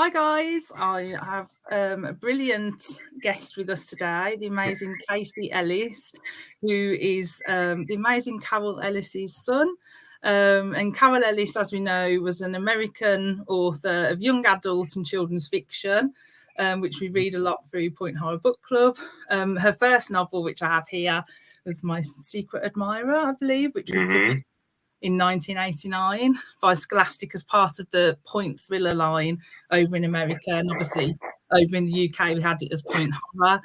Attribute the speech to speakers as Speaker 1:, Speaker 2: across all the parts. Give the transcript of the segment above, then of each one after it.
Speaker 1: Hi guys, I have a brilliant guest with us today, the amazing Casey Ellis, who is the amazing Carol Ellis's son. And Carol Ellis, as we know, was an American author of young adult and children's fiction, which we read a lot through Point Horror Book Club. Her first novel, which I have here, was My Secret Admirer, I believe, which was published in 1989 by Scholastic as part of the Point thriller line over in America, and obviously over in the UK we had it as Point Horror.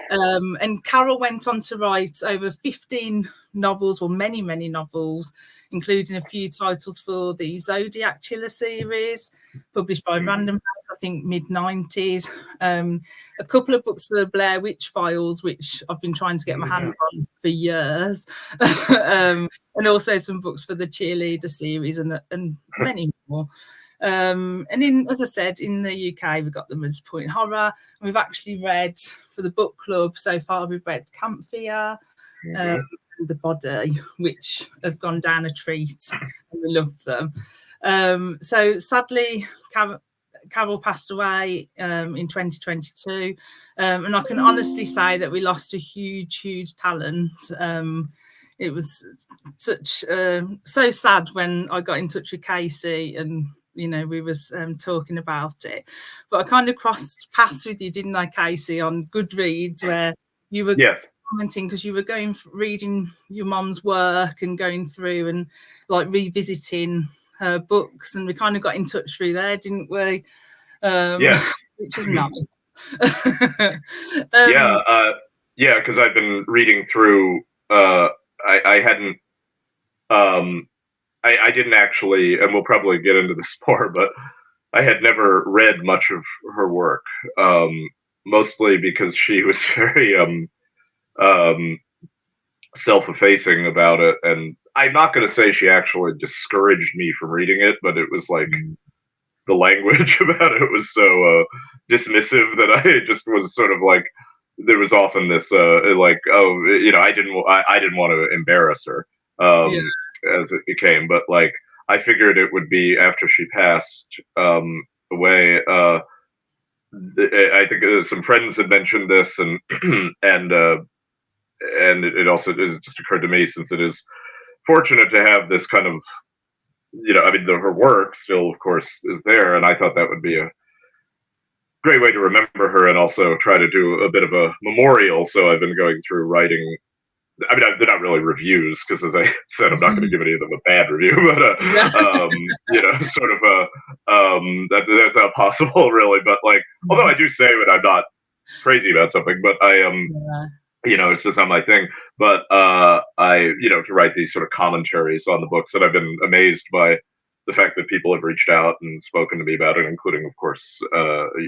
Speaker 1: And Carol went on to write over 15 novels, or many novels, including a few titles for the 𝐂𝐸𝐴𝐸 Chiller series, published by Random House, I think mid-90s. A couple of books for the Blair Witch Files, which I've been trying to get my hands on for years. And also some books for the Cheerleader series and many more. And as I said, in the UK, we got them as Point Horror. We've actually read, for the book club so far, we've read Camp Fear, The Body, which have gone down a treat, and we love them. So sadly, Carol passed away in 2022, and I can honestly say that we lost a huge talent. It was such so sad when I got in touch with Casey, and we was talking about it. But I kind of crossed paths with you, didn't I, Casey, on Goodreads, where you were commenting because you were reading your mum's work and going through and like revisiting her books, and we kind of got in touch through there, didn't we? Which is nice.
Speaker 2: Because I've been reading through. I hadn't. I didn't actually, and we'll probably get into this more, but I had never read much of her work, mostly because she was very self-effacing about it, and I'm not going to say she actually discouraged me from reading it, but it was like the language about it was so dismissive that I just was sort of like, there was often this like, I didn't want to embarrass her as it became, but like I figured it would be after she passed away. I think some friends had mentioned this, and it also just occurred to me, since it is fortunate to have this kind of, her work still, of course, is there, and I thought that would be a great way to remember her and also try to do a bit of a memorial. So I've been going through writing. They're not really reviews, because, as I said, I'm not going to give any of them a bad review, but that's not possible, really. But like, although I do say that I'm not crazy about something, but I it's just not my thing. But to write these sort of commentaries on the books, and I've been amazed by the fact that people have reached out and spoken to me about it, including, of course,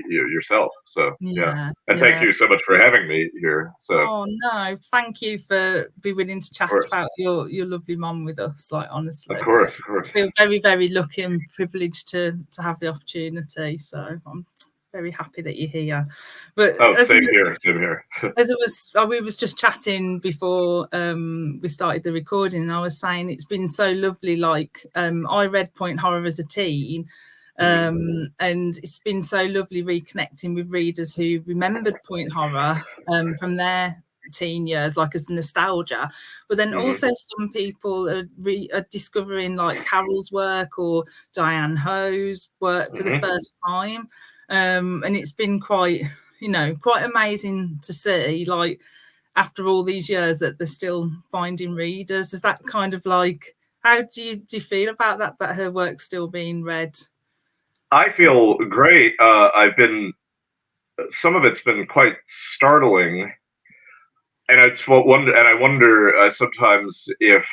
Speaker 2: yourself. So and thank you so much for having me here. So
Speaker 1: no, thank you for being willing to chat about your lovely mum with us. Like, honestly,
Speaker 2: of course,
Speaker 1: I feel very lucky and privileged to have the opportunity. So I'm very happy that you're here. But
Speaker 2: same here.
Speaker 1: As we was just chatting before we started the recording, and I was saying it's been so lovely. Like, I read Point Horror as a teen, and it's been so lovely reconnecting with readers who remembered Point Horror from their teen years, like as nostalgia. But then also some people are discovering like Carol's work or Diane Ho's work for the first time. And it's been quite amazing to see, like, after all these years, that they're still finding readers. Is that kind of like, how do you feel about that her work's still being read?
Speaker 2: I feel great. Some of it's been quite startling, and I wonder sometimes if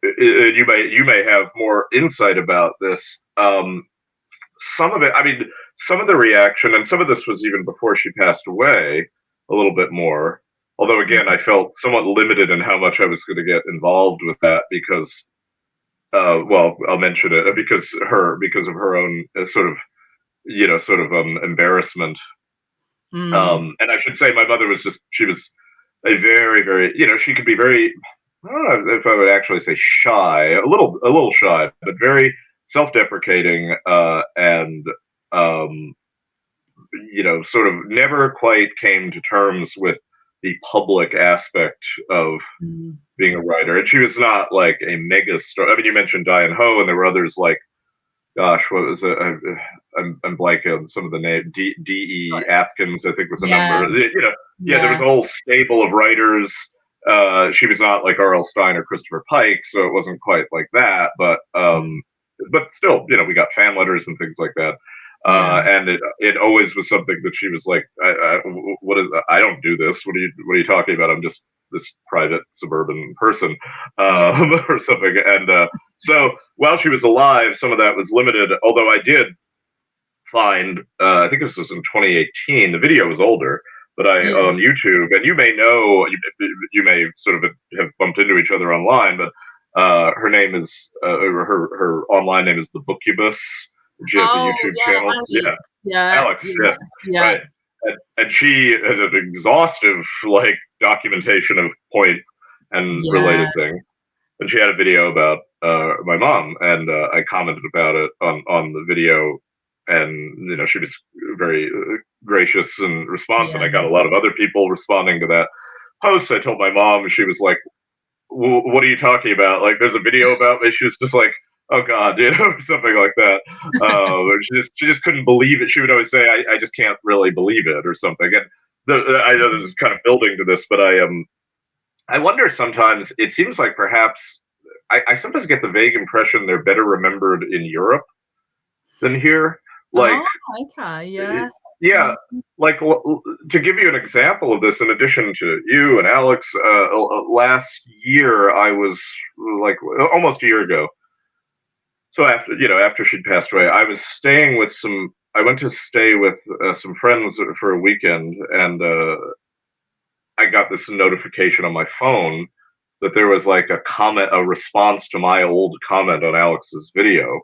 Speaker 2: you may have more insight about this. Some of it, some of the reaction, and some of this was even before she passed away, a little bit more. Although, again, I felt somewhat limited in how much I was going to get involved with that, because, I'll mention it, because of her own embarrassment. And I should say, my mother she was a very, very, she could be very, I don't know if I would actually say shy, a little shy, but very self-deprecating, and sort of never quite came to terms with the public aspect of being a writer. And she was not like a megastar. I mean, you mentioned Diane Ho, and there were others like, gosh, what was it? I'm blanking on some of the names. D.E. Atkins, I think, was a number. There was a whole stable of writers. She was not like R.L. Stine or Christopher Pike, so it wasn't quite like that. But still, we got fan letters and things like that. And it always was something that she was like, I don't do this. What are you talking about? I'm just this private suburban person, or something. And so while she was alive, some of that was limited. Although I did find, I think this was in 2018. The video was older, but on YouTube, and you may know, you may sort of have bumped into each other online, but her name is her online name is the Bookubus. She has a YouTube channel. Alex. Right. And she has an exhaustive documentation of point and related things. And she had a video about my mom, and I commented about it on the video, and she was very gracious and responsive. And I got a lot of other people responding to that post. I told my mom, and she was like, "What are you talking about? Like, there's a video about me." She was just like, "Oh God," something like that. She just couldn't believe it. She would always say, "I just can't really believe it," or something. And I know this is kind of building to this, but I wonder sometimes. It seems like perhaps I sometimes get the vague impression they're better remembered in Europe than here. Like, yeah. Like, to give you an example of this, in addition to you and Alex, last year I was almost a year ago. So after she'd passed away, I was staying with I went to stay with some friends for a weekend, and I got this notification on my phone that there was a response to my old comment on Alex's video.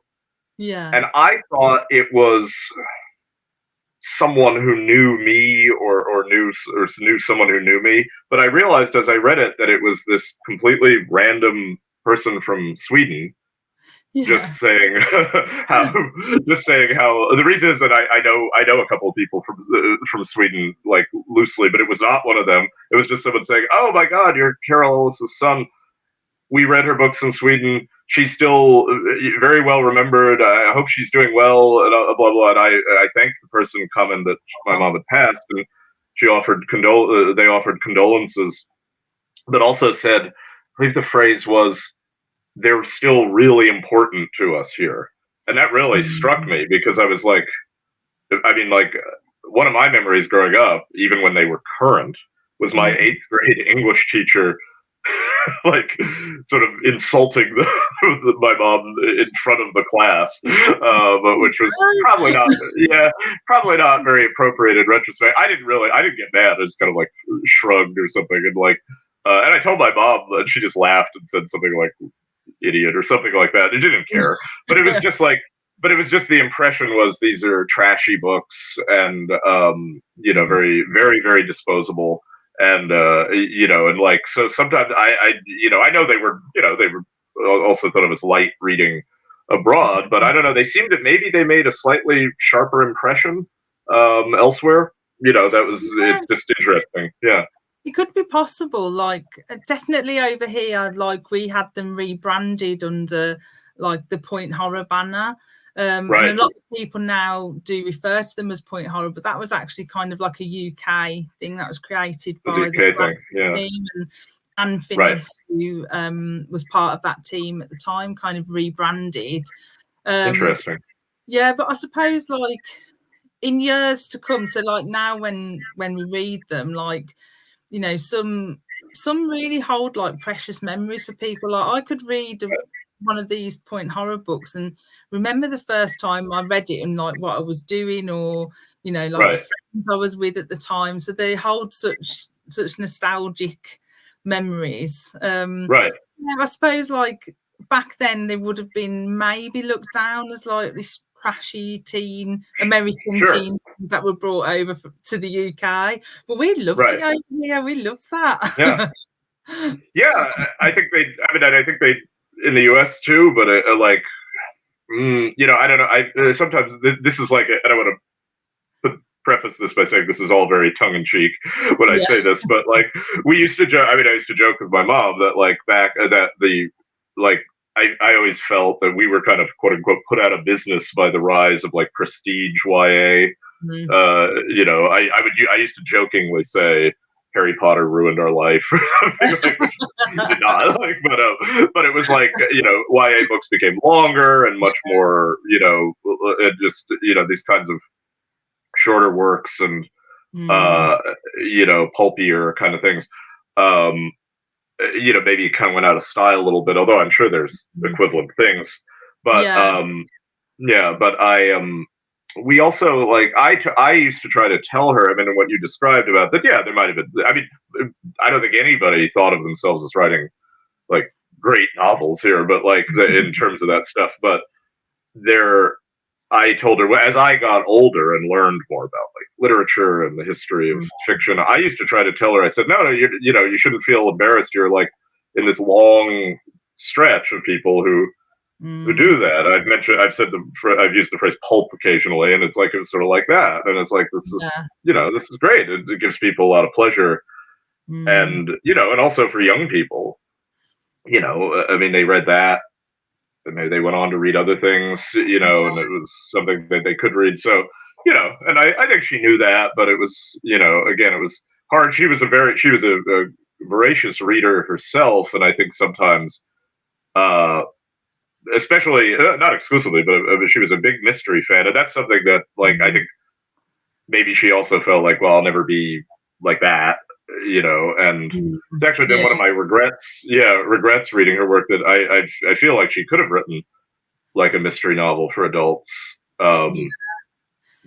Speaker 1: Yeah.
Speaker 2: And I thought it was someone who knew me or knew someone who knew me. But I realized as I read it that it was this completely random person from Sweden. Just saying how the reason is that I know a couple of people from Sweden, like, loosely, but it was not one of them. It was just someone saying, "Oh my God, you're Carol Ellis' son. We read her books in Sweden. She's still very well remembered. I hope she's doing well." And blah blah. And I thanked the person commented that my mom had passed, and she offered they offered condolences, but also said, I believe the phrase was, "They're still really important to us here." And that really struck me, because I was like, one of my memories growing up, even when they were current, was my 8th grade English teacher sort of insulting my mom in front of the class, but which was probably not very appropriate in retrospect. I didn't get mad. I just kind of shrugged or something, and and I told my mom, and she just laughed and said something like, "Idiot," or something like that. It didn't care, but it was just the impression was, these are trashy books, and very, very, very disposable, and and so sometimes I know they were also thought of as light reading abroad, but I don't know, they seemed that maybe they made a slightly sharper impression elsewhere. It's just interesting. Yeah.
Speaker 1: It could be possible. Definitely over here, we had them rebranded under the Point Horror banner.
Speaker 2: Right.
Speaker 1: And a lot of people now do refer to them as Point Horror, but that was actually kind of like a UK thing that was created by the team, and Anne Finnis, who was part of that team at the time, kind of rebranded.
Speaker 2: Interesting.
Speaker 1: Yeah, but I suppose in years to come, so now when we read them, some really hold precious memories for people. I could read one of these Point Horror books and remember the first time I read it and what I was doing, or friends I was with at the time. So they hold such nostalgic memories.
Speaker 2: Right.
Speaker 1: I suppose back then they would have been maybe looked down as this trashy American teen that were brought over to the UK, but we loved it over here. We loved that.
Speaker 2: Yeah, I think they in the US too, but I don't know. I sometimes this is like, and I want to preface this by saying this is all very tongue in cheek when I
Speaker 1: Yeah.
Speaker 2: say this, but like we used to joke. I mean, I used to joke with my mom that like back that the like I always felt that we were kind of quote unquote put out of business by the rise of like prestige YA.
Speaker 1: Mm.
Speaker 2: I used to jokingly say Harry Potter ruined our life or something like, which did not like, but it was like, YA books became longer and much more, just, these kinds of shorter works and,
Speaker 1: Mm.
Speaker 2: pulpier kind of things. Um, maybe it kind of went out of style a little bit, although I'm sure there's equivalent things, but,
Speaker 1: Yeah.
Speaker 2: yeah, but we also like I used to try to tell her. I mean, what you described about that. Yeah, there might have been. I mean, I don't think anybody thought of themselves as writing like great novels here, but like in terms of that stuff. But there, I told her as I got older and learned more about like literature and the history of fiction. I used to try to tell her. I said, no, you shouldn't feel embarrassed. You're like in this long stretch of people who do that. I've used the phrase pulp occasionally, and it's like it was sort of like that. And it's like this is great. It gives people a lot of pleasure, and and also for young people, I mean, they read that, and they went on to read other things, and it was something that they could read. So, and I think she knew that, but it was, again, it was hard. She was a voracious reader herself, and I think sometimes. Especially not exclusively, but she was a big mystery fan, and that's something that, like, I think maybe she also felt like, well, I'll never be like that, And it's actually been one of my regrets. Yeah, regrets reading her work that I feel like she could have written like a mystery novel for adults.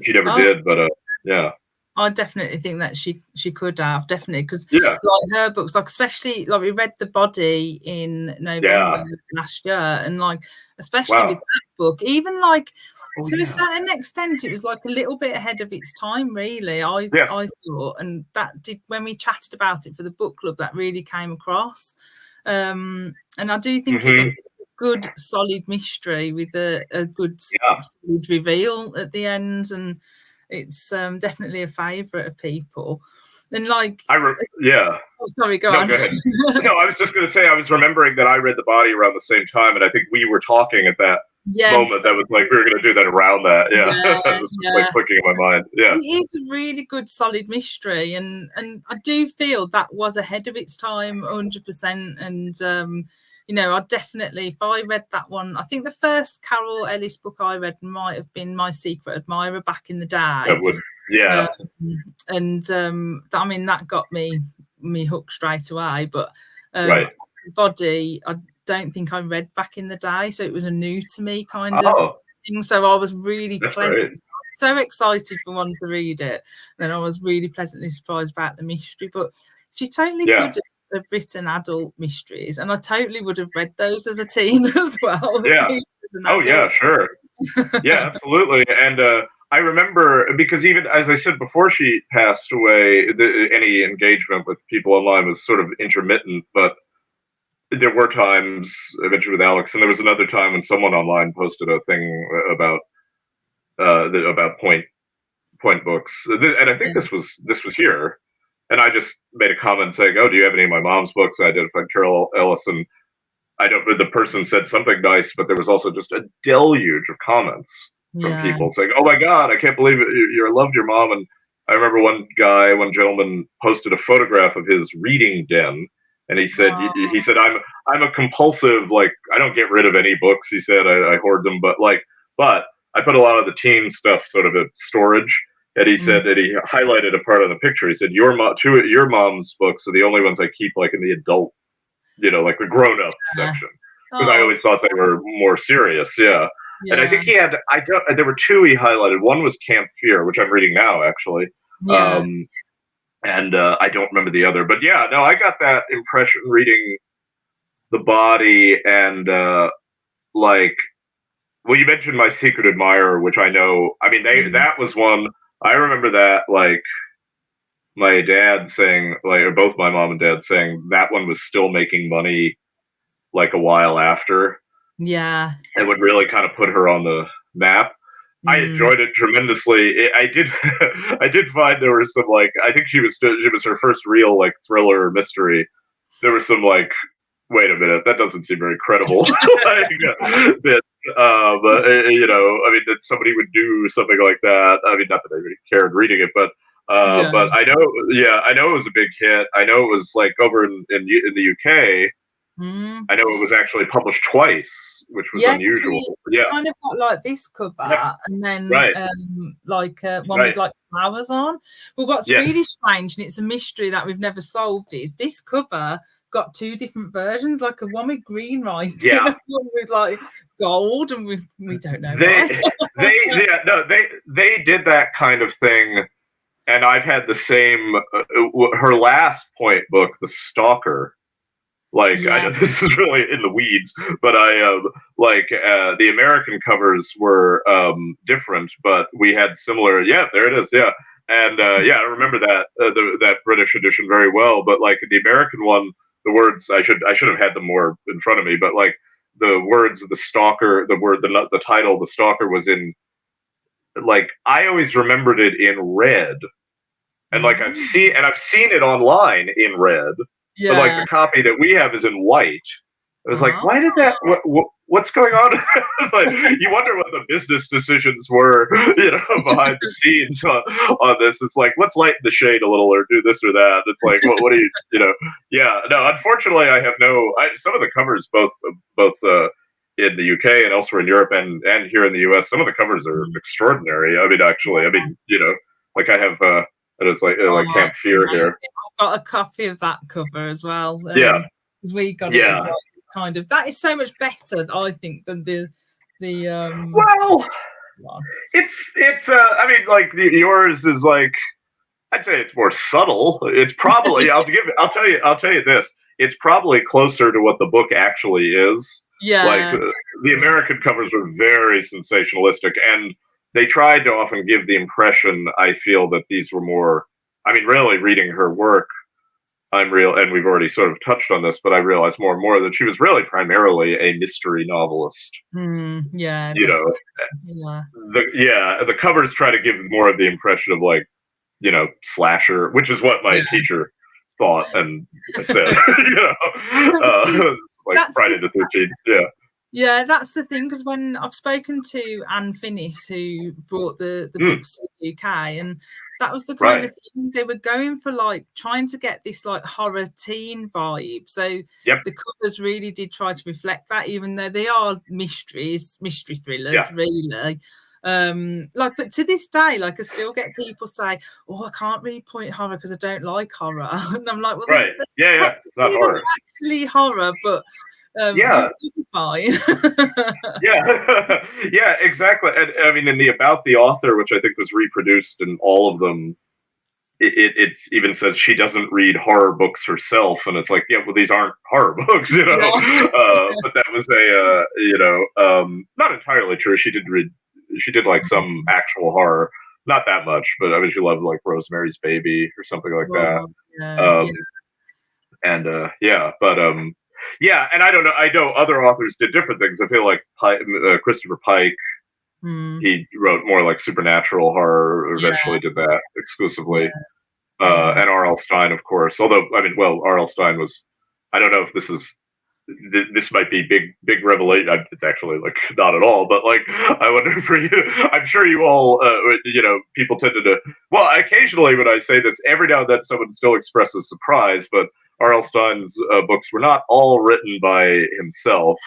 Speaker 2: She never did, but yeah.
Speaker 1: I definitely think that she could have, definitely, because
Speaker 2: Yeah,
Speaker 1: like her books, like especially like we read The Body in November last year, and like especially with that book, even like to a certain extent, it was like a little bit ahead of its time, really. I thought, and that did when we chatted about it for the book club, that really came across. And I do think it was a good, solid mystery with a good solid reveal at the end, and it's definitely a favourite of people. And like,
Speaker 2: oh,
Speaker 1: sorry, go on.
Speaker 2: Go ahead. No, I was just going to say I was remembering that I read The Body around the same time, and I think we were talking at that moment. That was like we were going to do that around that. Yeah, that was like clicking in my mind. Yeah,
Speaker 1: it is a really good, solid mystery, and I do feel that was ahead of its time, 100%. And I definitely, if I read that one, I think the first Carol Ellis book I read might have been My Secret Admirer back in the day.
Speaker 2: That would, yeah.
Speaker 1: I mean, that got me hooked straight away. But Body, I don't think I read back in the day, so it was a new to me kind of thing. So I was really pleasant. So excited for one to read it. Then I was really pleasantly surprised about the mystery. But she totally could have written adult mysteries, and I totally would have read those as a teen as well.
Speaker 2: Yeah. Oh yeah, sure. Yeah, absolutely. And I remember, because even as I said before she passed away, any engagement with people online was sort of intermittent, but there were times, eventually with Alex, and there was another time when someone online posted a thing about point books, and I think this was here, and I just made a comment saying, "Oh, do you have any of my mom's books?" I identified Carol Ellis, and the person said something nice, but there was also just a deluge of comments from people saying, "Oh my God, I can't believe it! I loved your mom." And I remember one gentleman posted a photograph of his reading den, and he said, I'm a compulsive, like, I don't get rid of any books. He said, I hoard them, but I put a lot of the teen stuff sort of at storage. And he said that he highlighted a part of the picture. He said, your mom's books are the only ones I keep like in the adult, like the grown-up section, because I always thought they were more serious. Yeah. And I think there were two he highlighted. One was Camp Fear, which I'm reading now, actually. And I don't remember the other, but yeah, no, I got that impression reading The Body, and you mentioned My Secret Admirer, which I know, I mean, that was one, I remember that, like, my dad saying, like, or both my mom and dad saying that one was still making money, like, a while after.
Speaker 1: Yeah.
Speaker 2: and would really kind of put her on the map. I enjoyed it tremendously. I did, I did find there was some like I think she was her first real like thriller mystery. There was some like, wait a minute, that doesn't seem very credible. Like, that, you know, I mean, that somebody would do something like that. I mean, not that I really cared reading it, but I know, yeah, I know it was a big hit. I know it was like over in the UK. I know it was actually published twice, which was unusual.
Speaker 1: We kind of got like this cover, and then like one with like flowers on. But what's really strange, and it's a mystery that we've never solved, is this cover got two different versions, like a one with green writing, and one with like gold, and we don't know why.
Speaker 2: They did that kind of thing, and I've had the same. Her last point book, The Stalker. Like, I know this is really in the weeds, but the American covers were different, but we had similar. Yeah, there it is. Yeah, and I remember that that British edition very well. But like the American one, the words I should have had them more in front of me. But like the words of the stalker, the title, The Stalker, was in, like, I always remembered it in red, and like I've seen it online in red. Yeah. But like the copy that we have is in white. I was like, why did that? What's going on? Like, you wonder what the business decisions were, you know, behind the scenes on this. It's like, let's lighten the shade a little, or do this or that. It's like, what do you, you know? Yeah, no. Unfortunately, I have some of the covers, both in the UK and elsewhere in Europe, and here in the US. Some of the covers are extraordinary. I mean, actually, you know, like I have. And it's like Camp Fear here.
Speaker 1: I've got a copy of that cover as well.
Speaker 2: Yeah,
Speaker 1: because we got it as like kind of, that is so much better, I think, than the
Speaker 2: well, it's I mean, like yours is like, I'd say it's more subtle. It's probably I'll tell you this. It's probably closer to what the book actually is.
Speaker 1: Yeah,
Speaker 2: like the American covers were very sensationalistic, and they tried to often give the impression, I feel, that these were more, I mean, really reading her work, and we've already sort of touched on this, but I realized more and more that she was really primarily a mystery novelist.
Speaker 1: Yeah.
Speaker 2: You know, the covers try to give more of the impression of, like, you know, slasher, which is what my teacher thought and said, you know, like Friday the 13th,
Speaker 1: Yeah, that's the thing, because when I've spoken to Anne Finnis, who brought the books to the UK, and that was the kind of thing they were going for, like trying to get this like horror teen vibe. So the covers really did try to reflect that, even though they are mystery thrillers, really. Like, but to this day, like I still get people say, "Oh, I can't read point horror because I don't like horror," and I'm like, "Well,
Speaker 2: it's not horror,
Speaker 1: actually horror, but." Fine.
Speaker 2: yeah, exactly. And I mean, in the About the Author, which I think was reproduced in all of them, it even says she doesn't read horror books herself, and it's like, yeah, well, these aren't horror books, you know. But that was you know, not entirely true. She did like some actual horror, not that much, but I mean, she loved like Rosemary's Baby or something like that. And I don't know. I know other authors did different things. I feel like Christopher Pike, he wrote more like supernatural horror. Eventually, did that exclusively. And R.L. Stine, of course. Although, I mean, well, R.L. Stine was. I don't know if this might be big revelation. It's actually like not at all. But like, I wonder for you. I'm sure you all, you know, people tended to. Well, occasionally when I say this, every now and then someone still expresses surprise, but R.L. Stine's books were not all written by himself.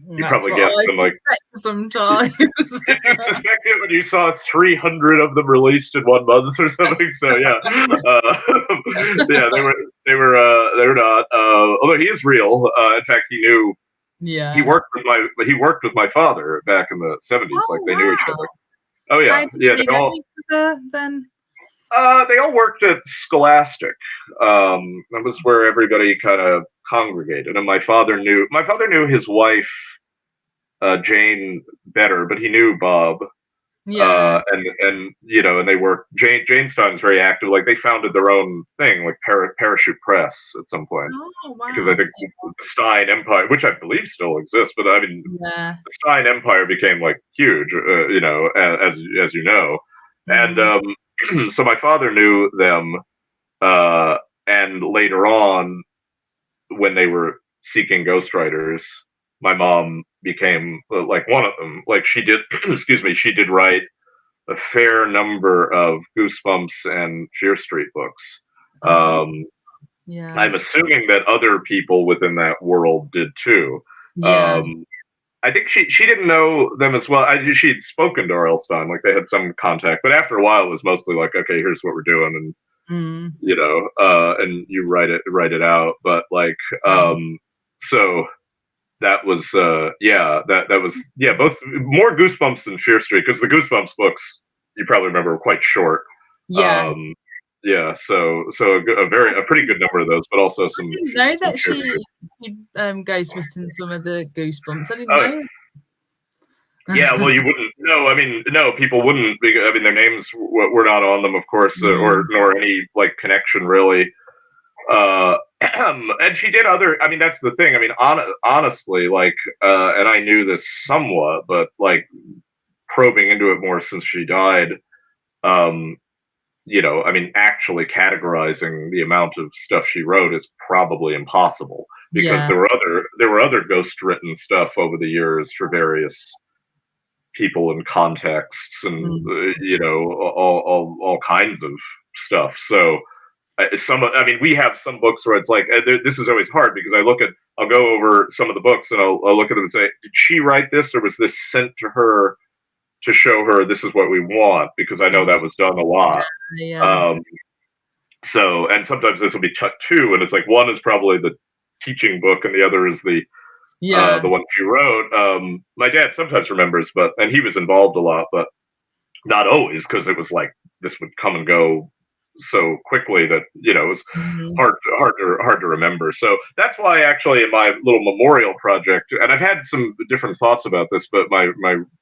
Speaker 2: You probably guessed them, like
Speaker 1: sometimes.
Speaker 2: You suspect it when you saw 300 of them released in 1 month or something. So yeah, they were not. Although he is real. In fact, he knew. Yeah. He worked with my father back in the 70s. Like they knew each other. Oh yeah,
Speaker 1: Then.
Speaker 2: They all worked at Scholastic. That was where everybody kind of congregated. And my father knew his wife, Jane, better, but he knew Bob.
Speaker 1: Yeah.
Speaker 2: And and they work. Janestein's very active. Like they founded their own thing, like Parachute Press at some point,
Speaker 1: Oh,
Speaker 2: because I
Speaker 1: wow.
Speaker 2: think the Stein Empire, which I believe still exists, but I mean
Speaker 1: Yeah.
Speaker 2: the Stein Empire became like huge, as you know, and
Speaker 1: Mm.
Speaker 2: so my father knew them, and later on when they were seeking ghostwriters, my mom became like one of them. Like she did, excuse me, she did write a fair number of Goosebumps and Fear Street books.
Speaker 1: Oh,
Speaker 2: Um,
Speaker 1: yeah.
Speaker 2: I'm assuming that other people within that world did too.
Speaker 1: Yeah.
Speaker 2: Um, I think she didn't know them as well. She'd spoken to R.L. Stine, like they had some contact, but after a while, it was mostly like, okay, here's what we're doing, and
Speaker 1: Mm.
Speaker 2: and you write it out. But like,
Speaker 1: Mm.
Speaker 2: so that was that was both more Goosebumps than Fear Street, because the Goosebumps books you probably remember were quite short.
Speaker 1: Yeah.
Speaker 2: Um, a pretty good number of those, but also
Speaker 1: I
Speaker 2: some
Speaker 1: didn't know
Speaker 2: some
Speaker 1: that
Speaker 2: Fear Street.
Speaker 1: she ghostwritten some of the Goosebumps. I didn't
Speaker 2: Oh
Speaker 1: know.
Speaker 2: yeah, well you wouldn't. No, I mean no, people wouldn't. I mean their names were not on them, of course, or
Speaker 1: Mm.
Speaker 2: nor any like connection really. And she did other. I mean, that's the thing. I mean, honestly, like, and I knew this somewhat, but like probing into it more since she died. Um, I mean, actually categorizing the amount of stuff she wrote is probably impossible, because
Speaker 1: Yeah.
Speaker 2: there were other ghost written stuff over the years for various people and contexts, and
Speaker 1: Mm.
Speaker 2: all kinds of stuff. So I mean, we have some books where it's like this is always hard, because I'll go over some of the books, and I'll look at them and say, did she write this, or was this sent to her to show her this is what we want? Because I know that was done a lot.
Speaker 1: Yeah.
Speaker 2: Um, and sometimes this will be two, and it's like one is probably the teaching book, and the other is
Speaker 1: Yeah.
Speaker 2: the one she wrote. My dad sometimes remembers, and he was involved a lot, but not always, because it was like this would come and go so quickly that it was
Speaker 1: Mhm.
Speaker 2: hard to remember. So that's why actually in my little memorial project, and I've had some different thoughts about this, but my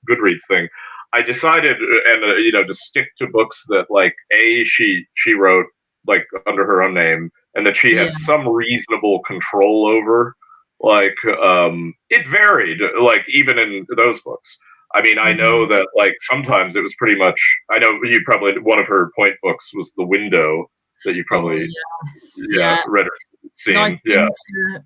Speaker 2: Goodreads thing, I decided to stick to books that like she wrote like under her own name, and that she
Speaker 1: Yeah.
Speaker 2: had some reasonable control over. Like it varied, like even in those books. I mean, I know
Speaker 1: Mhm.
Speaker 2: that like sometimes it was pretty much. I know you probably one of her point books was The Window, that you
Speaker 1: Oh,
Speaker 2: probably
Speaker 1: yes. Yeah.
Speaker 2: read or seen.
Speaker 1: Nice
Speaker 2: Yeah,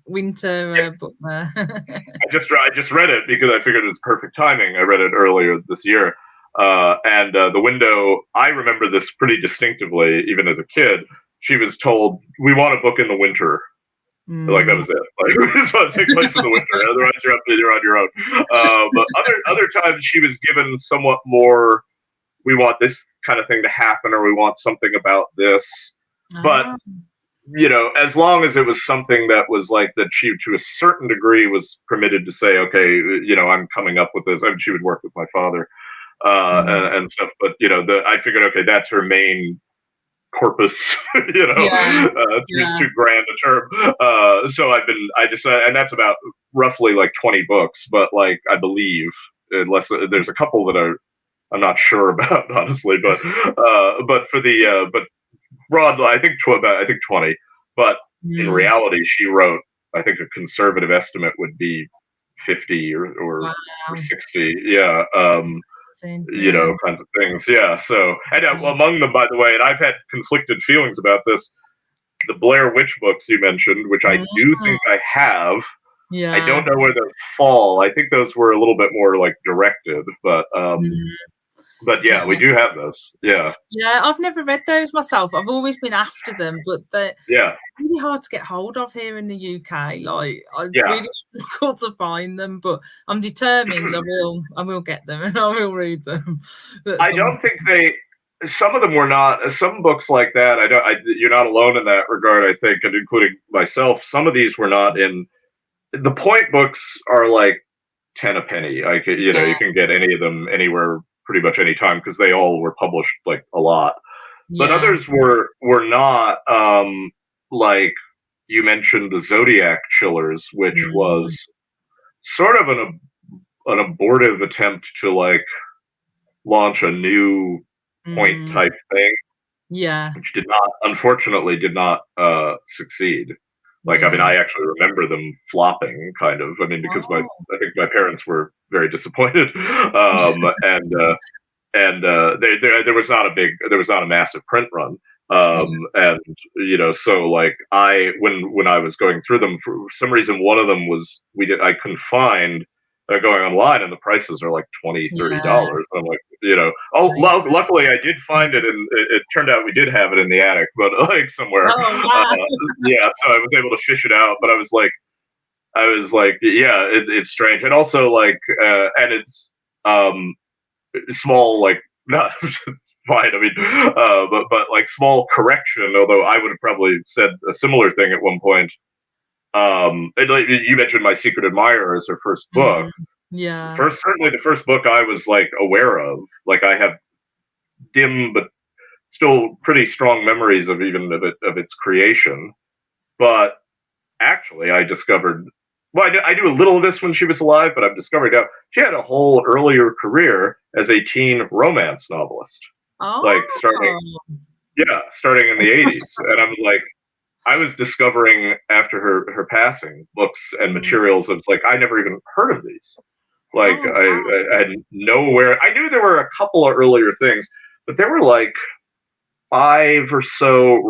Speaker 1: winter book there.
Speaker 2: I just read it because I figured it was perfect timing. I read it earlier this year, and The Window. I remember this pretty distinctively, even as a kid. She was told, "We want a book in the winter." Like that
Speaker 1: Mm.
Speaker 2: was it. Like it's going to take place in the winter. Otherwise, you're on your own. But other times, she was given somewhat more. We want this kind of thing to happen, or we want something about this. But
Speaker 1: Ah,
Speaker 2: as long as it was something that was like that, she to a certain degree was permitted to say, okay, I'm coming up with this. I mean, she would work with my father
Speaker 1: mm.
Speaker 2: and stuff. But I figured, okay, that's her main corpus,
Speaker 1: Yeah.
Speaker 2: to use
Speaker 1: Yeah.
Speaker 2: too grand a term. So I decided, and that's about roughly like 20 books, but like I believe, unless there's a couple that I'm not sure about, honestly, but for but broadly, I think 20. But in
Speaker 1: Mm.
Speaker 2: reality, she wrote, I think a conservative estimate would be 50 or
Speaker 1: Wow.
Speaker 2: 60. Yeah.
Speaker 1: Yeah.
Speaker 2: Kinds of things. Yeah. So, and
Speaker 1: Yeah.
Speaker 2: among them, by the way, and I've had conflicted feelings about this, the Blair Witch books you mentioned, which I do
Speaker 1: Mm.
Speaker 2: think I have. I don't
Speaker 1: Yeah.
Speaker 2: know where those fall. I think those were a little bit more like directed,
Speaker 1: Mm.
Speaker 2: but yeah, we
Speaker 1: Yeah.
Speaker 2: do have those. Yeah.
Speaker 1: Yeah, I've never read those myself. I've always been after them, but they're
Speaker 2: Yeah.
Speaker 1: really hard to get hold of here in the UK. Like, I
Speaker 2: Yeah.
Speaker 1: really struggle to find them, but I'm determined I will get them and I will read them at
Speaker 2: I
Speaker 1: some
Speaker 2: don't think some of them were not, some books like that. You're not alone in that regard, I think, and including myself. Some of these were not in the point books are like 10 a penny. I could,
Speaker 1: Yeah,
Speaker 2: you can get any of them anywhere pretty much any time, because they all were published like a lot. But
Speaker 1: yeah.
Speaker 2: others were not, like you mentioned the Zodiac Chillers, which
Speaker 1: Mm.
Speaker 2: was sort of an abortive attempt to like launch a new point type thing,
Speaker 1: Yeah.
Speaker 2: which unfortunately did not succeed. Like, I mean,
Speaker 1: Yeah.
Speaker 2: I actually remember them flopping, kind of. I mean, because
Speaker 1: Oh.
Speaker 2: I think my parents were very disappointed, and there was not a massive print run, and so like when I was going through them, for some reason one of them was I couldn't find. Going online and the prices are like
Speaker 1: Yeah.
Speaker 2: $20, $30. I'm like,
Speaker 1: Amazing.
Speaker 2: luckily I did find it, and it turned out we did have it in the attic, but like somewhere,
Speaker 1: Oh, wow.
Speaker 2: yeah. So I was able to fish it out, but I was like, yeah, it's strange, and also like, and it's small, like, not fine. I mean, but like small correction. Although I would have probably said a similar thing at one point. And, like, you mentioned My Secret Admirer as her first book.
Speaker 1: Yeah.
Speaker 2: Certainly the first book I was like aware of. Like, I have dim but still pretty strong memories of its creation. But actually, I discovered. Well, I knew a little of this when she was alive, but I've discovered now she had a whole earlier career as a teen romance novelist, like
Speaker 1: Oh.
Speaker 2: starting in the '80s, and I'm like, I was discovering after her passing books and materials. Of like, I never even heard of these. Like,
Speaker 1: Oh,
Speaker 2: I had nowhere. I knew there were a couple of earlier things, but there were like 5 or so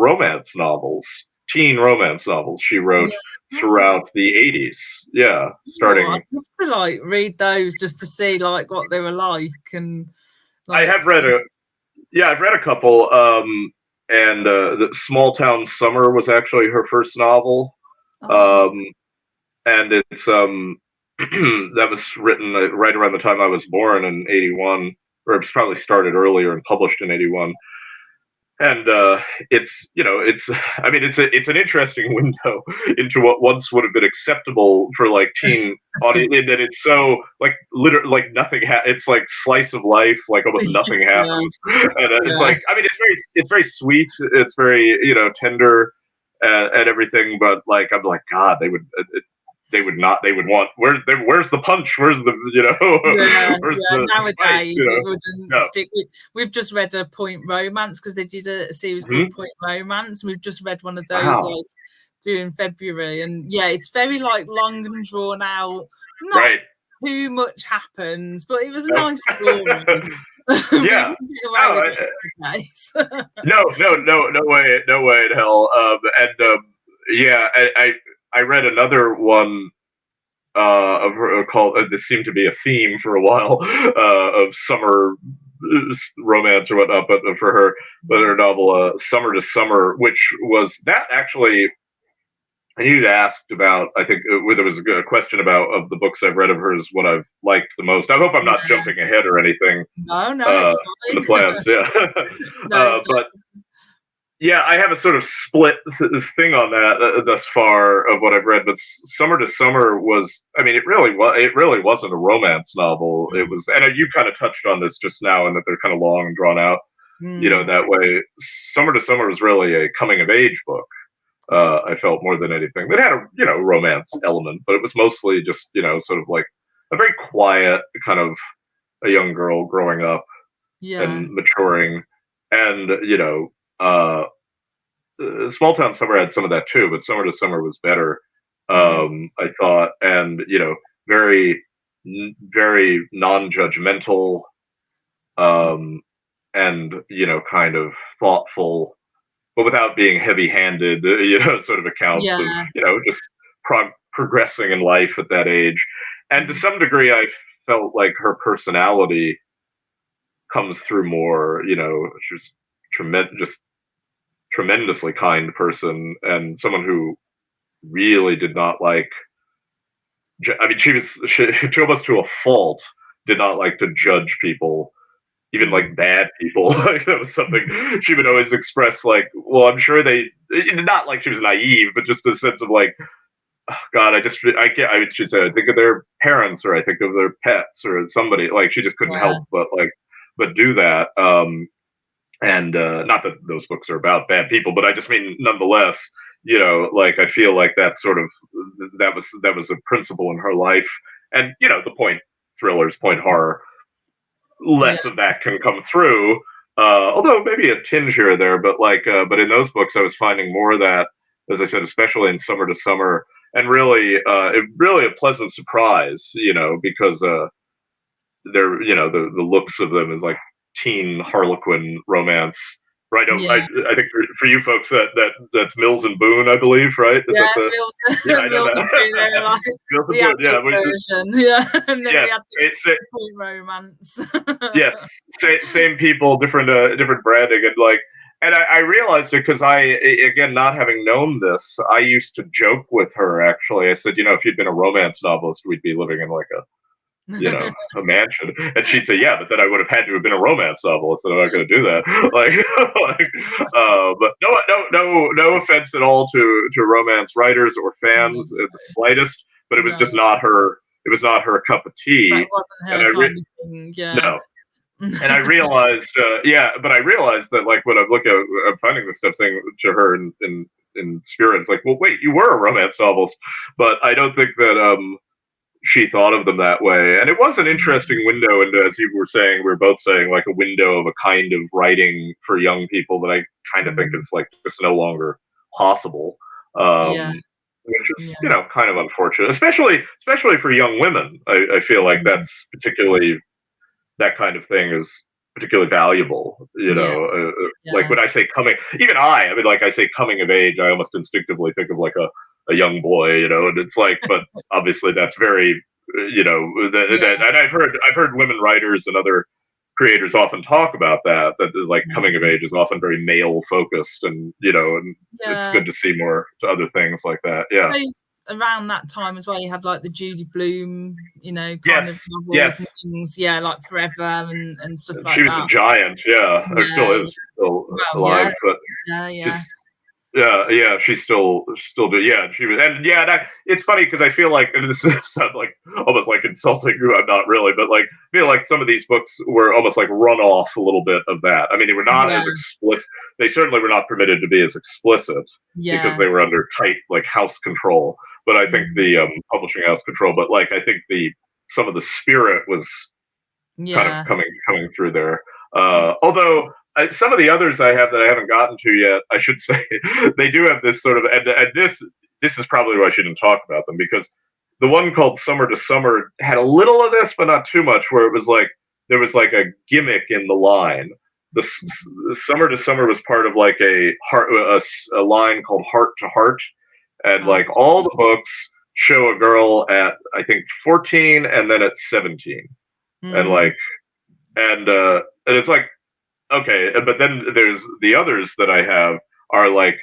Speaker 2: teen romance novels she wrote
Speaker 1: yeah.
Speaker 2: throughout the '80s. Yeah,
Speaker 1: Oh, I'd
Speaker 2: starting.
Speaker 1: love to like read those just to see like what they were like and
Speaker 2: I
Speaker 1: like.
Speaker 2: have read I've read a couple. And the Small Town Summer was actually her first novel.
Speaker 1: Oh,
Speaker 2: Um, and it's that was written right around the time I was born in '81, or it's probably started earlier and published in '81. And it's I mean, it's an interesting window into what once would have been acceptable for like teen audience, and that it's so like literally like nothing. It's like slice of life, like almost nothing
Speaker 1: yeah,
Speaker 2: happens, and it's
Speaker 1: yeah,
Speaker 2: like, I mean, it's very sweet, it's very tender, and everything. But like, I'm like, God, they would not. They would want where's the punch? Where's the
Speaker 1: yeah,
Speaker 2: where's
Speaker 1: yeah.
Speaker 2: the spice?
Speaker 1: Nowadays, it wouldn't
Speaker 2: No.
Speaker 1: stick. We've just read a Point Romance because they did a series called
Speaker 2: Hmm.
Speaker 1: Point Romance. We've just read one of those
Speaker 2: Wow.
Speaker 1: like during February, and yeah, it's very like long and drawn out. Not
Speaker 2: Right.
Speaker 1: too much happens, but it was a
Speaker 2: No.
Speaker 1: nice story. We
Speaker 2: Yeah.
Speaker 1: wouldn't get away
Speaker 2: No,
Speaker 1: with it nowadays.
Speaker 2: no way in hell. Yeah, I read another one of her called. This seemed to be a theme for a while of summer romance or whatnot, but but her novel "Summer to Summer," which was that actually. And you'd asked about, I think, where there was a question about of the books I've read of hers, what I've liked the most. I hope I'm not
Speaker 1: Yeah.
Speaker 2: jumping ahead or anything
Speaker 1: No, it's
Speaker 2: in the
Speaker 1: fine.
Speaker 2: plans. Yeah,
Speaker 1: No, it's
Speaker 2: but yeah, I have a sort of split thing on that thus far of what I've read. But Summer to Summer was, I mean, it really wasn't a romance novel. It was, and you kind of touched on this just now, in that they're kind of long and drawn out. That way. Summer to Summer was really a coming of age book. I felt more than anything. It had a romance element, but it was mostly just sort of like a very quiet kind of a young girl growing up
Speaker 1: yeah.
Speaker 2: and maturing, and Small Town Summer had some of that too, but Summer to Summer was better. I thought, and very very non-judgmental, and kind of thoughtful, but without being heavy-handed, sort of accounts of,
Speaker 1: Yeah.
Speaker 2: just progressing in life at that age. And to some degree, I felt like her personality comes through more. She's just tremendously kind person, and someone who really did not like. I mean, she almost to a fault did not like to judge people, even like bad people. Like, that was something she would always express. Like, well, I'm sure they, not like she was naive, but just a sense of like, oh, God, I can't. She'd say, I think of their parents, or I think of their pets, or somebody. Like, she just couldn't
Speaker 1: Yeah.
Speaker 2: help but do that. And not that those books are about bad people, but I just mean, nonetheless, like, I feel like that was a principle in her life. And the point thrillers, point horror, less of that can come through. Although maybe a tinge here or there, but but in those books, I was finding more of that, as I said, especially in Summer to Summer, and really, really a pleasant surprise, because they're, the looks of them is like teen Harlequin romance. Right, I think for you folks that's Mills and Boone, I believe, right? Is that the,
Speaker 1: Mills,
Speaker 2: I know
Speaker 1: Mills
Speaker 2: that.
Speaker 1: and Boone, they were like
Speaker 2: Mills and
Speaker 1: the
Speaker 2: Boone, yeah,
Speaker 1: version, and then we had the romance.
Speaker 2: Yes, same people, different branding, and I realized it because again, not having known this, I used to joke with her. Actually, I said, if you'd been a romance novelist, we'd be living in like a mansion, and she'd say, yeah, but then I would have had to have been a romance novelist, and I'm not going to do that. But no offense at all to romance writers or fans at the slightest, but it was just not her. It was not her cup of tea.
Speaker 1: That wasn't her kind of thing, yeah.
Speaker 2: No. And I realized, but I realized that, like, when I'm finding this stuff, saying to her in spirit, it's like, well, wait, you were a romance novelist, but I don't think that she thought of them that way. And it was an interesting window into, as you were saying, we were both saying, like, a window of a kind of writing for young people that I kind of think is like just no longer possible. Which is, kind of unfortunate, especially for young women. I feel like that's particularly, that kind of thing is particularly valuable. Like when I say even I mean, like I say coming of age, I almost instinctively think of like a young boy, and it's like, but obviously that's very, and I've heard women writers and other creators often talk about that like coming of age is often very male focused, and it's good to see more to other things like that. Yeah.
Speaker 1: Around that time as well, you had like the Judy Blume, kind of novels and things, like Forever and stuff like that.
Speaker 2: She was a giant, or still is, alive, but she still did. Yeah, she was, and it's funny because I feel like, and this sounds like almost like insulting you. I'm not really, but like I feel like some of these books were almost like run off a little bit of that. I mean, they were not as explicit. They certainly were not permitted to be as explicit because they were under tight like house control. But I think the publishing house control. But like I think some of the spirit was kind of coming through there. Although. Some of the others I have that I haven't gotten to yet, I should say, they do have this sort of, and this is probably why I shouldn't talk about them, because the one called Summer to Summer had a little of this, but not too much, where it was like, there was like a gimmick in the line. The Summer to Summer was part of like a line called Heart to Heart, and like all the books show a girl at, I think, 14 and then at 17. And like, and it's like, okay, but then there's the others that I have are like,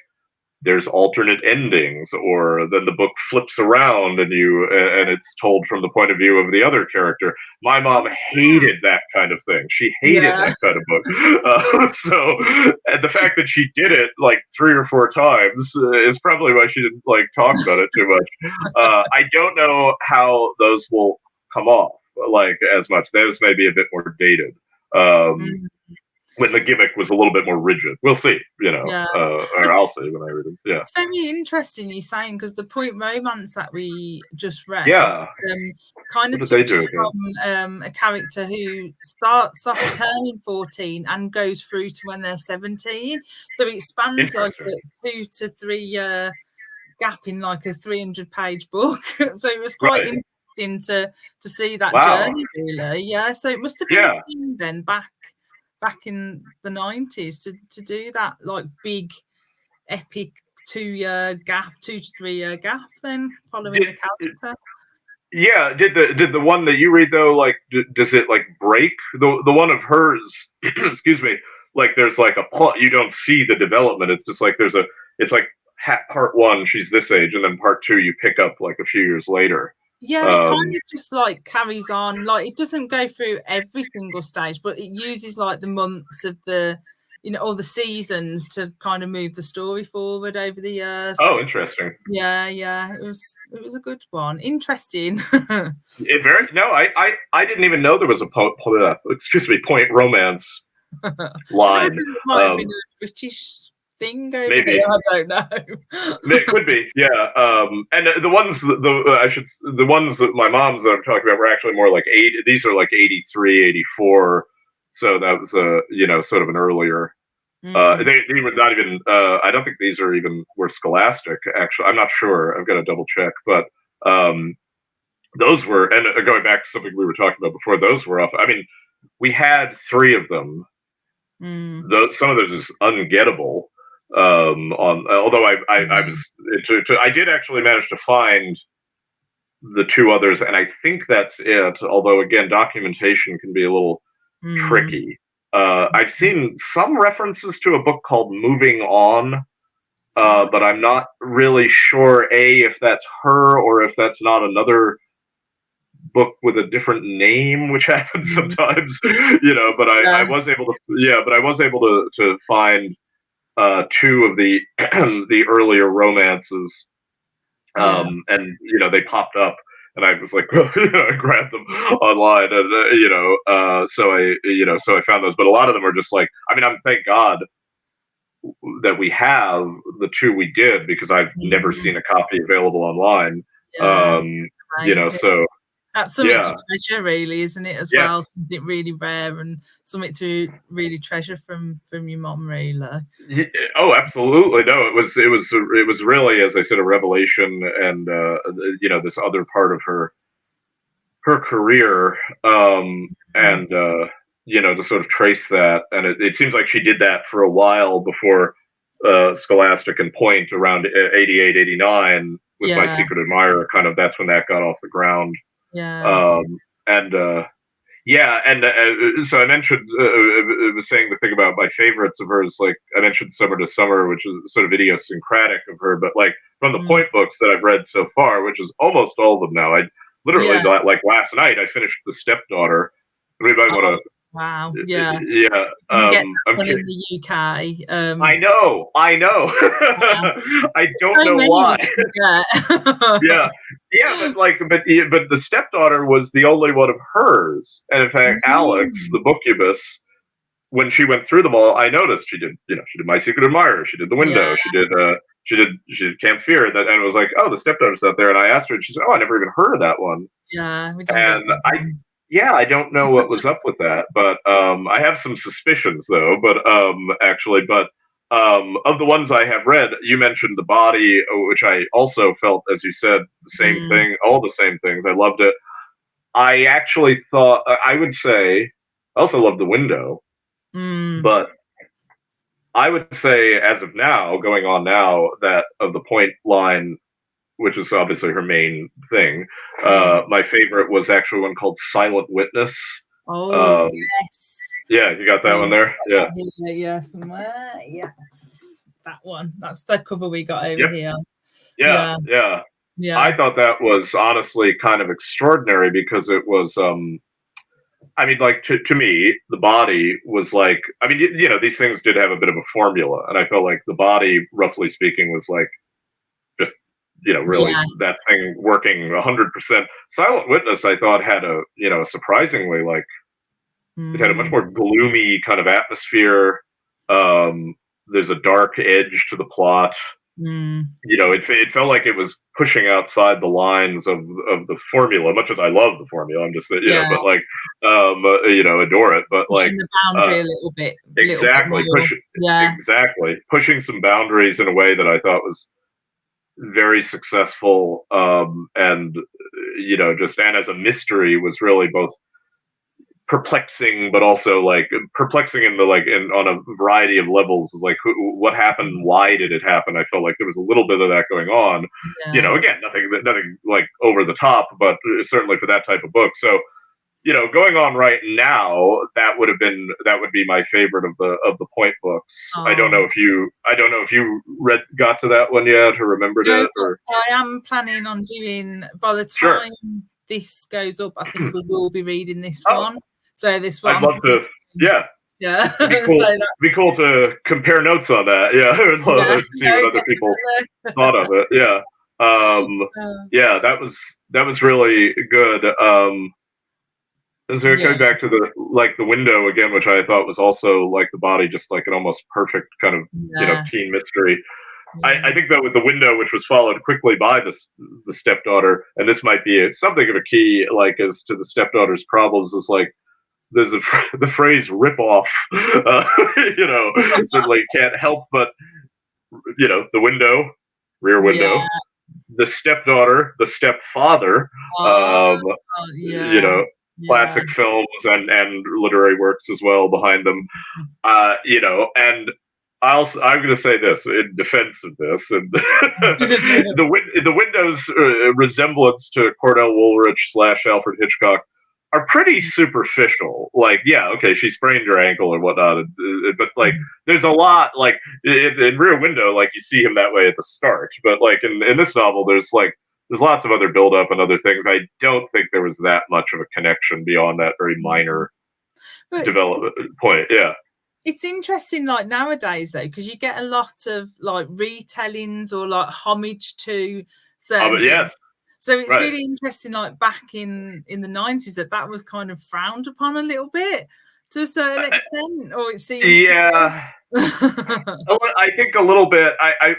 Speaker 2: there's alternate endings, or then the book flips around and it's told from the point of view of the other character. My mom hated that kind of thing. She hated that kind of book. And the fact that she did it like 3 or 4 times is probably why she didn't like talk about it too much. I don't know how those will come off like as much. Those may be a bit more dated. When the gimmick was a little bit more rigid. We'll see, or I'll see when I read it. Yeah.
Speaker 1: It's very interesting you're saying, because the point romance that we just read kind of touches from a character who starts off turning 14 and goes through to when they're 17. So it spans like a 2 to 3 year gap in like a 300-page book. So it was quite interesting to see that journey, really. Yeah. So it must have been a thing then back in the 90s to do that like big epic 2 to 3 year gap then following the character.
Speaker 2: Did the one that you read though, like does it like break the one of hers excuse me, like there's like a plot, you don't see the development, it's just like it's like part 1 she's this age, and then part 2 you pick up like a few years later.
Speaker 1: Yeah, it kind of just like carries on. Like it doesn't go through every single stage, but it uses like the months of the, all the seasons to kind of move the story forward over the years.
Speaker 2: Oh, interesting.
Speaker 1: Yeah, it was a good one. Interesting.
Speaker 2: I didn't even know there was a point romance line.
Speaker 1: It might have been a British thing over
Speaker 2: Maybe.
Speaker 1: here. I don't know.
Speaker 2: It could be, yeah. And the ones that my mom's that I'm talking about were actually more like these are like 83, 84. So that was sort of an earlier. They were not even. I don't think these were Scholastic. Actually, I'm not sure. I've got to double check. But those were, and going back to something we were talking about before, those were off. I mean, we had 3 of them. Some of those is ungettable. Although I did actually manage to find the 2 others, and I think that's it. Although again, documentation can be a little tricky. I've seen some references to a book called Moving On, but I'm not really sure if that's her or if that's not another book with a different name, which happens sometimes, but I was able to find 2 of the the earlier romances, and they popped up, and I was like, I grabbed them online, and so I found those, but a lot of them are just like, I mean, thank God that we have the 2 we did, because I've never seen a copy available online. So
Speaker 1: that's something to treasure, really, isn't it? As well, something really rare and something to really treasure from your mom, really.
Speaker 2: Oh, absolutely. No, it was really, as I said, a revelation, and this other part of her career, and to sort of trace that, and it seems like she did that for a while before Scholastic and Point around 88, 89 with My Secret Admirer. Kind of, that's when that got off the ground. So I mentioned, was saying the thing about my favorites of hers, like I mentioned Summer to Summer, which is sort of idiosyncratic of her, but like from the Point books that I've read so far, which is almost all of them now, I literally, like last night, I finished The Stepdaughter. Anybody want to?
Speaker 1: Wow, yeah.
Speaker 2: I'm
Speaker 1: one in the UK.
Speaker 2: I know. I don't know why. But The Stepdaughter was the only one of hers, and in fact, Alex, the bookubus, when she went through them all, I noticed she did My Secret Admirer, she did The Window, she did Camp Fear, and it was like, oh, The Stepdaughter's out there, and I asked her, and she said, oh, I never even heard of that one. I don't know what was up with that, but I have some suspicions, though. But of the ones I have read, you mentioned The Body, which I also felt, as you said, the same thing, all the same things. I loved it. I actually thought, I would say, I also loved The Window, but I would say, as of now, going on now, that of the Point line, which is obviously her main thing, my favorite was actually one called Silent Witness.
Speaker 1: Oh, yes.
Speaker 2: Yeah, you got that one there? Yeah.
Speaker 1: Yeah, somewhere. Yes. That one. That's the cover we got over here.
Speaker 2: Yeah. I thought that was honestly kind of extraordinary, because it was, I mean, like, to me, The Body was like, I mean, these things did have a bit of a formula, and I felt like The Body, roughly speaking, was like, just, really that thing working 100%. Silent Witness, I thought, had a, surprisingly, like, it had a much more gloomy kind of atmosphere. There's a dark edge to the plot. It felt like it was pushing outside the lines of the formula, much as I love the formula. I'm just, but like, adore it. But
Speaker 1: pushing
Speaker 2: like
Speaker 1: the boundary a little bit.
Speaker 2: Exactly. Exactly. Pushing some boundaries in a way that I thought was very successful. And as a mystery was really both perplexing, but also like perplexing on a variety of levels. Is like, what happened? Why did it happen? I felt like there was a little bit of that going on. Again, nothing like over the top, but certainly for that type of book. So, going on right now, that would be my favorite of the Point books. I don't know if you got to that one yet or remembered it. Or
Speaker 1: I am planning on doing, by the time this goes up, I think we will be reading this one. So this one,
Speaker 2: I'd love to. Yeah. It'd be cool to compare notes on that. Yeah, I'd love to see what other people thought of it. Yeah. That was really good. And so coming back to the window again, which I thought was also like the body, just like an almost perfect kind of teen mystery. I think that with the window, which was followed quickly by the stepdaughter, and this might be something of a key, like as to the stepdaughter's problems, is like there's the phrase "rip off," certainly can't help but the window, rear window, the stepdaughter, the stepfather, classic films and literary works as well behind them, and I'm going to say this in defense of this, and the Window's resemblance to Cornell Woolrich / Alfred Hitchcock are pretty superficial. Like, okay, she sprained her ankle and whatnot, but like, there's a lot like in Rear Window, like you see him that way at the start, but like in this novel, there's lots of other build up and other things. I don't think there was that much of a connection beyond that very minor development point. Yeah.
Speaker 1: It's interesting, like nowadays though, because you get a lot of like retellings or like homage to certain.
Speaker 2: Yes.
Speaker 1: So it's really interesting, like back in the 90s, that was kind of frowned upon a little bit to a certain extent, or it seems.
Speaker 2: Yeah. I think a little bit. I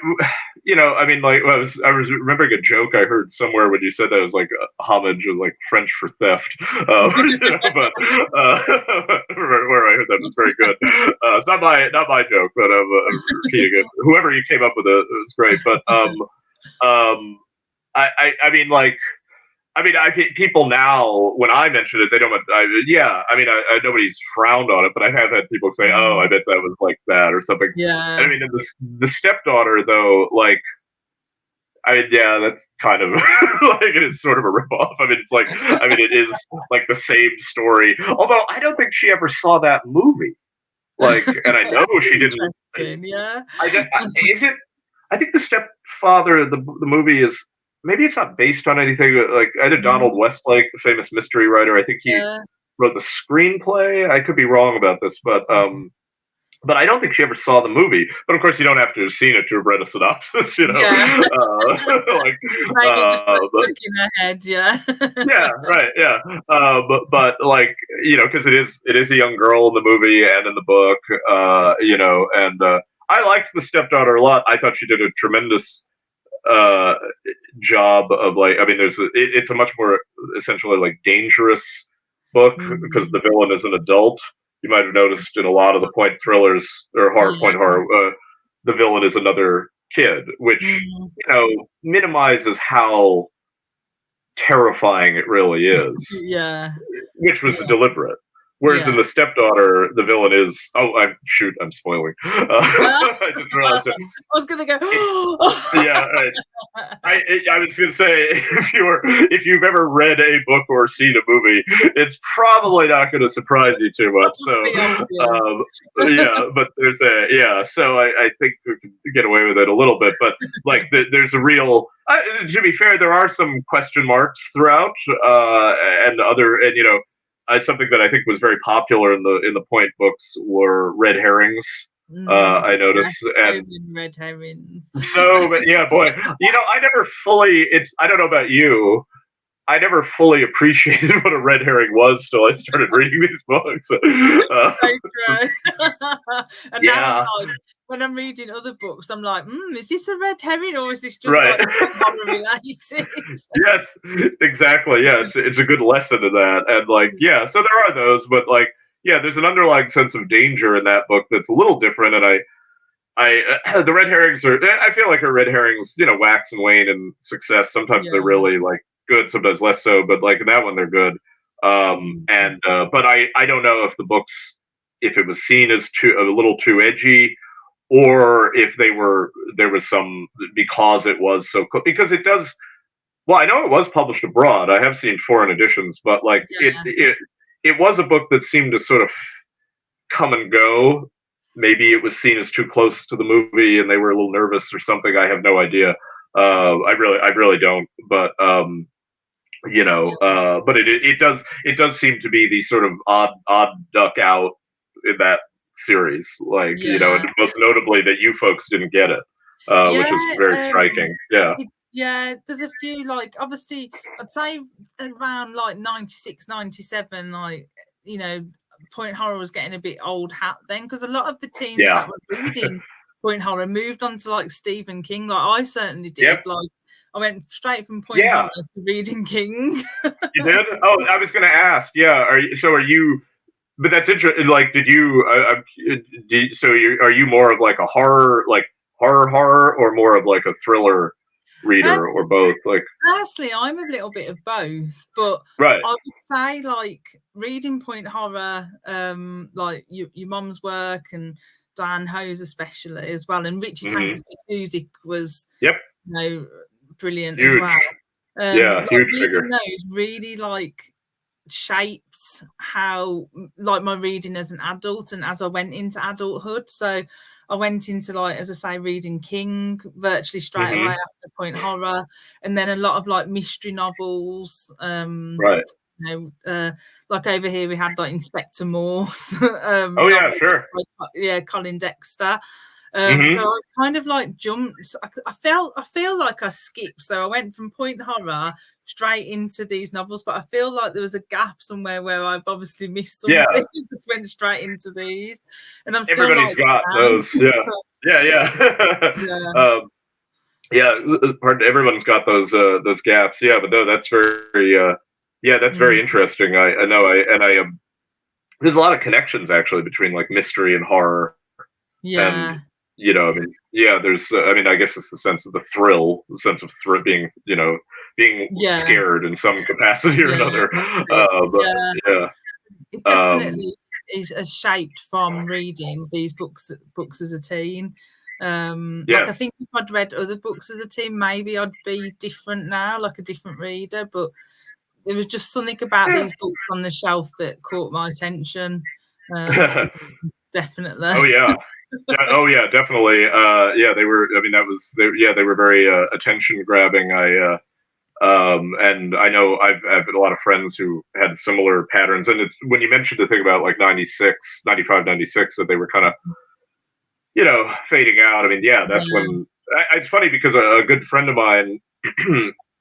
Speaker 2: mean, like I was remembering a joke I heard somewhere when you said that it was like a homage of like French for theft, but where I heard that was very good. It's not my joke, but I'm repeating it. Whoever you came up with it was great. But I mean, like. People now, when I mention it, they don't. Nobody's frowned on it, but I have had people say, "Oh, I bet that was like that" or something.
Speaker 1: Yeah.
Speaker 2: I mean, the stepdaughter, though, like, that's kind of like it is sort of a ripoff. I mean, it's like, it is like the same story. Although I don't think she ever saw that movie. Like, and I know she didn't.
Speaker 1: Yeah.
Speaker 2: Is it? I think the stepfather, the movie is. Maybe it's not based on anything. Like I did Donald Westlake, the famous mystery writer. I think he wrote the screenplay. I could be wrong about this, but I don't think she ever saw the movie. But of course, you don't have to have seen it to have read a synopsis,
Speaker 1: Yeah. Like just stuck in her head, yeah.
Speaker 2: Yeah, right, yeah. But like because it is a young girl in the movie and in the book, and I liked the stepdaughter a lot. I thought she did a tremendous job of like it's a much more essentially like dangerous book because the villain is an adult. You might have noticed in a lot of the point thrillers or point horror, the villain is another kid, which minimizes how terrifying it really is.
Speaker 1: Yeah,
Speaker 2: which was deliberate. Whereas in the stepdaughter, the villain is I'm spoiling. I just realized it.
Speaker 1: I was gonna go.
Speaker 2: I was gonna say if you've ever read a book or seen a movie, it's probably not going to surprise you too much. So but there's so I think we can get away with it a little bit. But like there's a real. To be fair, there are some question marks throughout, something that I think was very popular in the point books were red herrings. I noticed, and
Speaker 1: red herrings.
Speaker 2: So, boy, I never fully. I don't know about you. I never fully appreciated what a red herring was till I started reading these books.
Speaker 1: And now I'm like, when I'm reading other books, I'm like, is this a red herring or is this just like horror related?
Speaker 2: Yes, exactly. Yeah, it's a good lesson in that. And like, so there are those, but like, there's an underlying sense of danger in that book that's a little different. And the red herrings I feel like her red herrings, wax and wane in success. Sometimes they're really like good, sometimes less so, but like in that one they're good. But I don't know if the books, if it was seen as a little too edgy, or if there was some, because it was so cool, because it does. Well, I know it was published abroad. I have seen foreign editions, but like it was a book that seemed to sort of come and go. Maybe it was seen as too close to the movie, and they were a little nervous or something. I have no idea. I really don't. But but it does seem to be the sort of odd duck out in that series, like and most notably that you folks didn't get it.
Speaker 1: Yeah,
Speaker 2: which was very striking. Yeah.
Speaker 1: There's a few, like, obviously I'd say around like 96, 97, like, you know, point horror was getting a bit old hat then, because a lot of the teens that were reading point horror moved on to like Stephen King. Like I certainly did.
Speaker 2: Yep.
Speaker 1: Like I went straight from point horror to reading King.
Speaker 2: You did? Oh, I was going to ask. Yeah. Are you? But that's interesting. Like, did you? Are you more of like a horror, or more of like a thriller reader, or both? Like,
Speaker 1: personally, I'm a little bit of both, but
Speaker 2: right.
Speaker 1: I would say like reading point horror, like your mum's work and Diane Ho's especially as well, and Richard Tankersley Cusick was,
Speaker 2: yep,
Speaker 1: you know, brilliant
Speaker 2: huge.
Speaker 1: as well.
Speaker 2: Yeah,
Speaker 1: like,
Speaker 2: huge figure.
Speaker 1: Those really like shaped how like my reading as an adult and as I went into adulthood. So I went into, like, as I say, reading King virtually straight away after point horror, and then a lot of like mystery novels.
Speaker 2: Right.
Speaker 1: You know, like over here we had like Inspector Morse.
Speaker 2: Oh yeah, sure.
Speaker 1: Like, Colin Dexter. So I kind of like jumped. I feel like I skipped. So I went from point horror straight into these novels, but I feel like there was a gap somewhere where I've obviously missed something.
Speaker 2: Yeah.
Speaker 1: Just went straight into these, and I'm still
Speaker 2: everybody's got those. Everyone's got those gaps. Yeah, but no, that's very that's very interesting. I know. There's a lot of connections actually between like mystery and horror.
Speaker 1: Yeah.
Speaker 2: And, you know, I mean, yeah, there's, I mean, I guess it's the sense of the thrill, the sense of being, you know, being scared in some capacity or another.
Speaker 1: It definitely is shaped from reading these books as a teen. Like, I think if I'd read other books as a teen, maybe I'd be different now, like a different reader. But there was just something about these books on the shelf that caught my attention. Definitely.
Speaker 2: Oh yeah. Oh yeah, definitely. They were. I mean, they were very attention grabbing. And I know I've had a lot of friends who had similar patterns. And it's when you mentioned the thing about like 95, 96, that they were kind of, you know, fading out. I mean, yeah, that's when. It's funny because a good friend of mine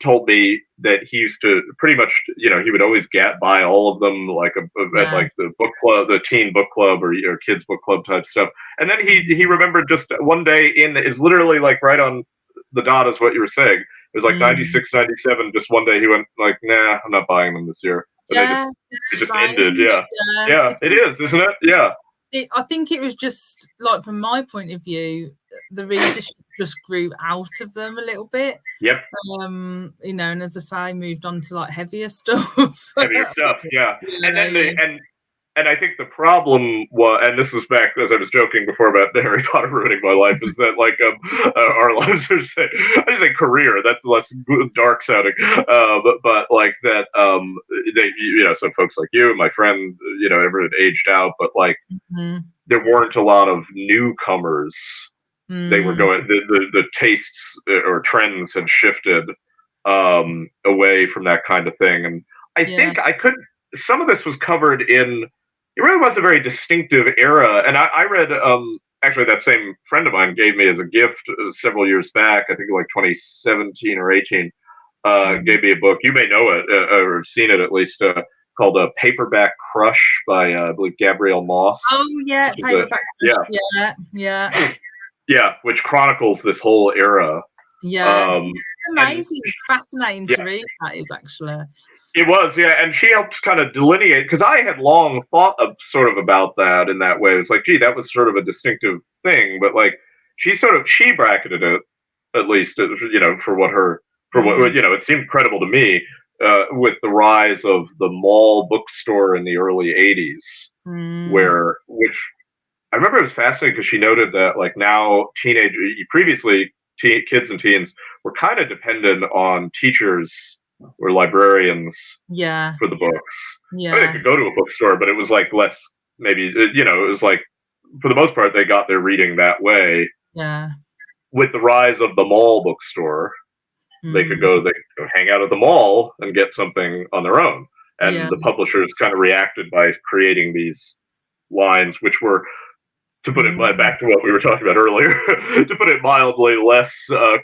Speaker 2: told me that he used to pretty much, you know, he would always buy all of them, like at like the book club, the teen book club or kids book club type stuff. And then he remembered just one day it's literally like right on the dot is what you were saying. It was like 96, 97. Just one day he went like, nah, I'm not buying them this year. And it just ended. Yeah, it is, isn't it? Yeah.
Speaker 1: I think it was just like, from my point of view, the readership just grew out of them a little bit.
Speaker 2: Yep.
Speaker 1: You know, and as I say, moved on to like heavier stuff.
Speaker 2: Yeah. And then and I think the problem was, and this is back as I was joking before about Harry Potter ruining my life, is that like our lives are I just say career, that's less dark sounding, but like that they, you know, some folks like you and my friend, you know, everyone had aged out, but like there weren't a lot of newcomers. They were going, the tastes or trends had shifted away from that kind of thing, and I think some of this was covered in. It really was a very distinctive era, and I read. Actually, that same friend of mine gave me as a gift several years back. I think like 2017 or 18. Gave me a book. You may know it or have seen it at least. Called "A Paperback Crush" by I believe Gabrielle Moss.
Speaker 1: Oh yeah, Paperback Crush.
Speaker 2: Yeah, which chronicles this whole era.
Speaker 1: Yeah, it's amazing, fascinating to read. That is actually.
Speaker 2: It was, and she helped kind of delineate, because I had long thought of sort of about that in that way. It was like, gee, that was sort of a distinctive thing, but like she bracketed it, at least, you know, for what you know, it seemed credible to me with the rise of the mall bookstore in the early '80s, which I remember it was fascinating because she noted that like now previously kids and teens were kind of dependent on teachers or librarians for the books. I mean, they could go to a bookstore, but it was like less, maybe, you know, it was like for the most part they got their reading that way. With the rise of the mall bookstore, they could go hang out at the mall and get something on their own, and the publishers kind of reacted by creating these lines, which were to put it back to what we were talking about earlier, to put it mildly, less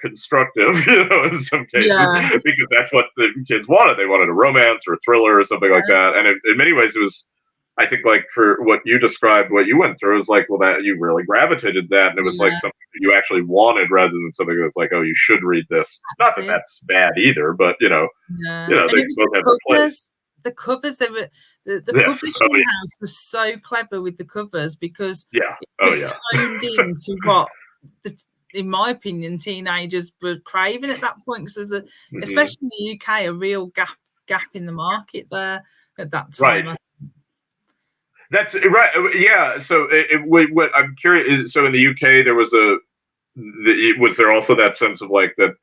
Speaker 2: constructive, in some cases, because that's what the kids wanted. They wanted a romance or a thriller or something like that. And in many ways, it was, I think, like for what you described, what you went through, it was like, well, that you really gravitated that, and it was like something that you actually wanted rather than something that's like, oh, you should read this. Not that that's bad either, but they both have their place.
Speaker 1: The covers, they were the publishing house was so clever with the covers because it was honed into what in my opinion teenagers were craving at that point, because there's especially in the UK, a real gap in the market there at that time.
Speaker 2: Right. That's right. Yeah. So what I'm curious. So in the UK, there was was there also that sense of like that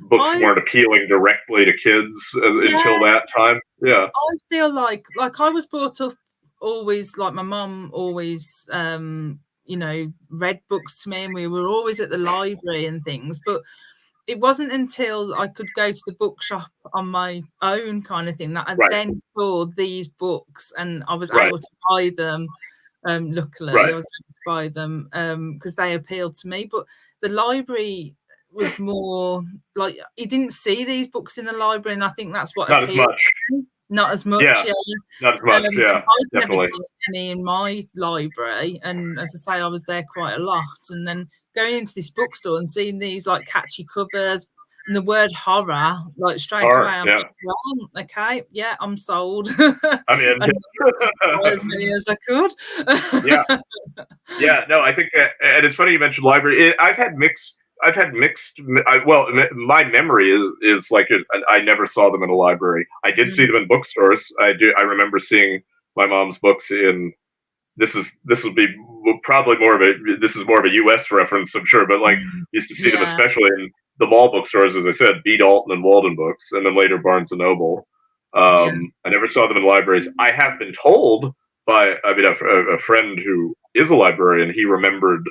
Speaker 2: books weren't appealing directly to kids until that time? Yeah.
Speaker 1: I feel like I was brought up always, like my mum always, read books to me, and we were always at the library and things. But it wasn't until I could go to the bookshop on my own kind of thing that I then saw these books, and I was able to buy them. Luckily, I was able to buy them because they appealed to me. But the library was more like you didn't see these books in the library, and I think that's what
Speaker 2: not as much.
Speaker 1: Not as much,
Speaker 2: not as much.
Speaker 1: I'd never seen any in my library, and as I say, I was there quite a lot. And then going into this bookstore and seeing these like catchy covers and the word horror, like straight away, I'm like, well, okay, I'm sold.
Speaker 2: I mean,
Speaker 1: as many as I could.
Speaker 2: No, I think, and it's funny you mentioned library. I've had mixed. My memory is like I never saw them in a library. I did see them in bookstores. I remember seeing my mom's books in. This would be probably more of a U.S. reference, I'm sure, but like used to see them especially in the mall bookstores, as I said, B. Dalton and Walden Books, and then later Barnes and Noble. I never saw them in libraries. I have been told by a friend who is a librarian. He remembered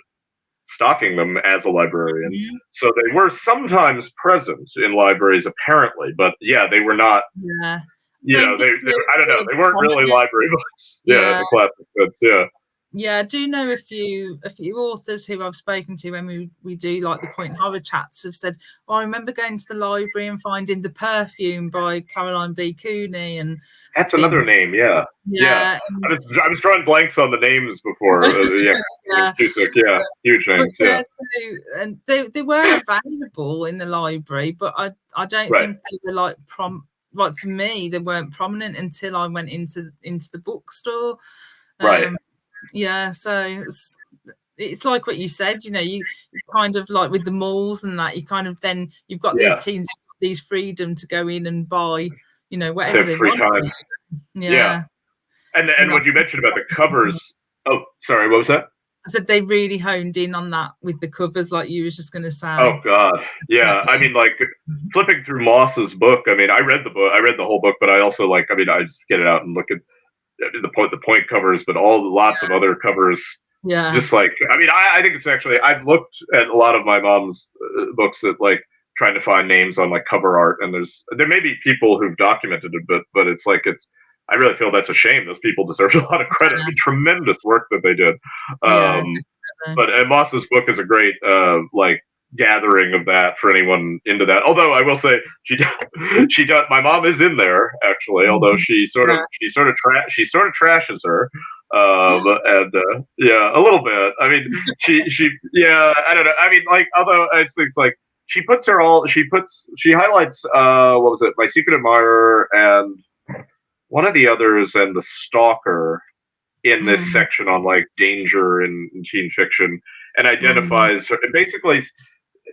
Speaker 2: stocking them as a librarian, so they were sometimes present in libraries apparently, but they were not. I don't know. They weren't really library books. The classic books.
Speaker 1: I do know a few authors who I've spoken to when we do like the Point Horror chats have said, I remember going to the library and finding The Perfume by Caroline B. Cooney, and
Speaker 2: that's another name. I was drawing blanks on the names before. Huge names.
Speaker 1: And they were available in the library, but I don't think they were like like for me, they weren't prominent until I went into the bookstore. So it's like what you said, you kind of like with the malls and that, you kind of then you've got these teens, these freedom to go in and buy, whatever they want.
Speaker 2: Time. And what you mentioned about the covers. Oh, sorry, what was that?
Speaker 1: I said they really honed in on that with the covers, like you was just going to say.
Speaker 2: Oh God, I mean, like flipping through Moss's book. I mean, I read the whole book, but I also I just get it out and look at the point covers, but lots of other covers. Just like, I think it's actually, I've looked at a lot of my mom's books at like trying to find names on like cover art, and there may be people who've documented it, but it's like I really feel that's a shame. Those people deserve a lot of credit. Tremendous work that they did. But Moss's book is a great gathering of that for anyone into that. Although I will say she does. My mom is in there actually. Although she sort of trashes her. And a little bit. I mean, she I don't know. I mean, like, although it's like she highlights what was it? My Secret Admirer and one of the others and The Stalker in this section on like danger in teen fiction, and identifies her, and basically,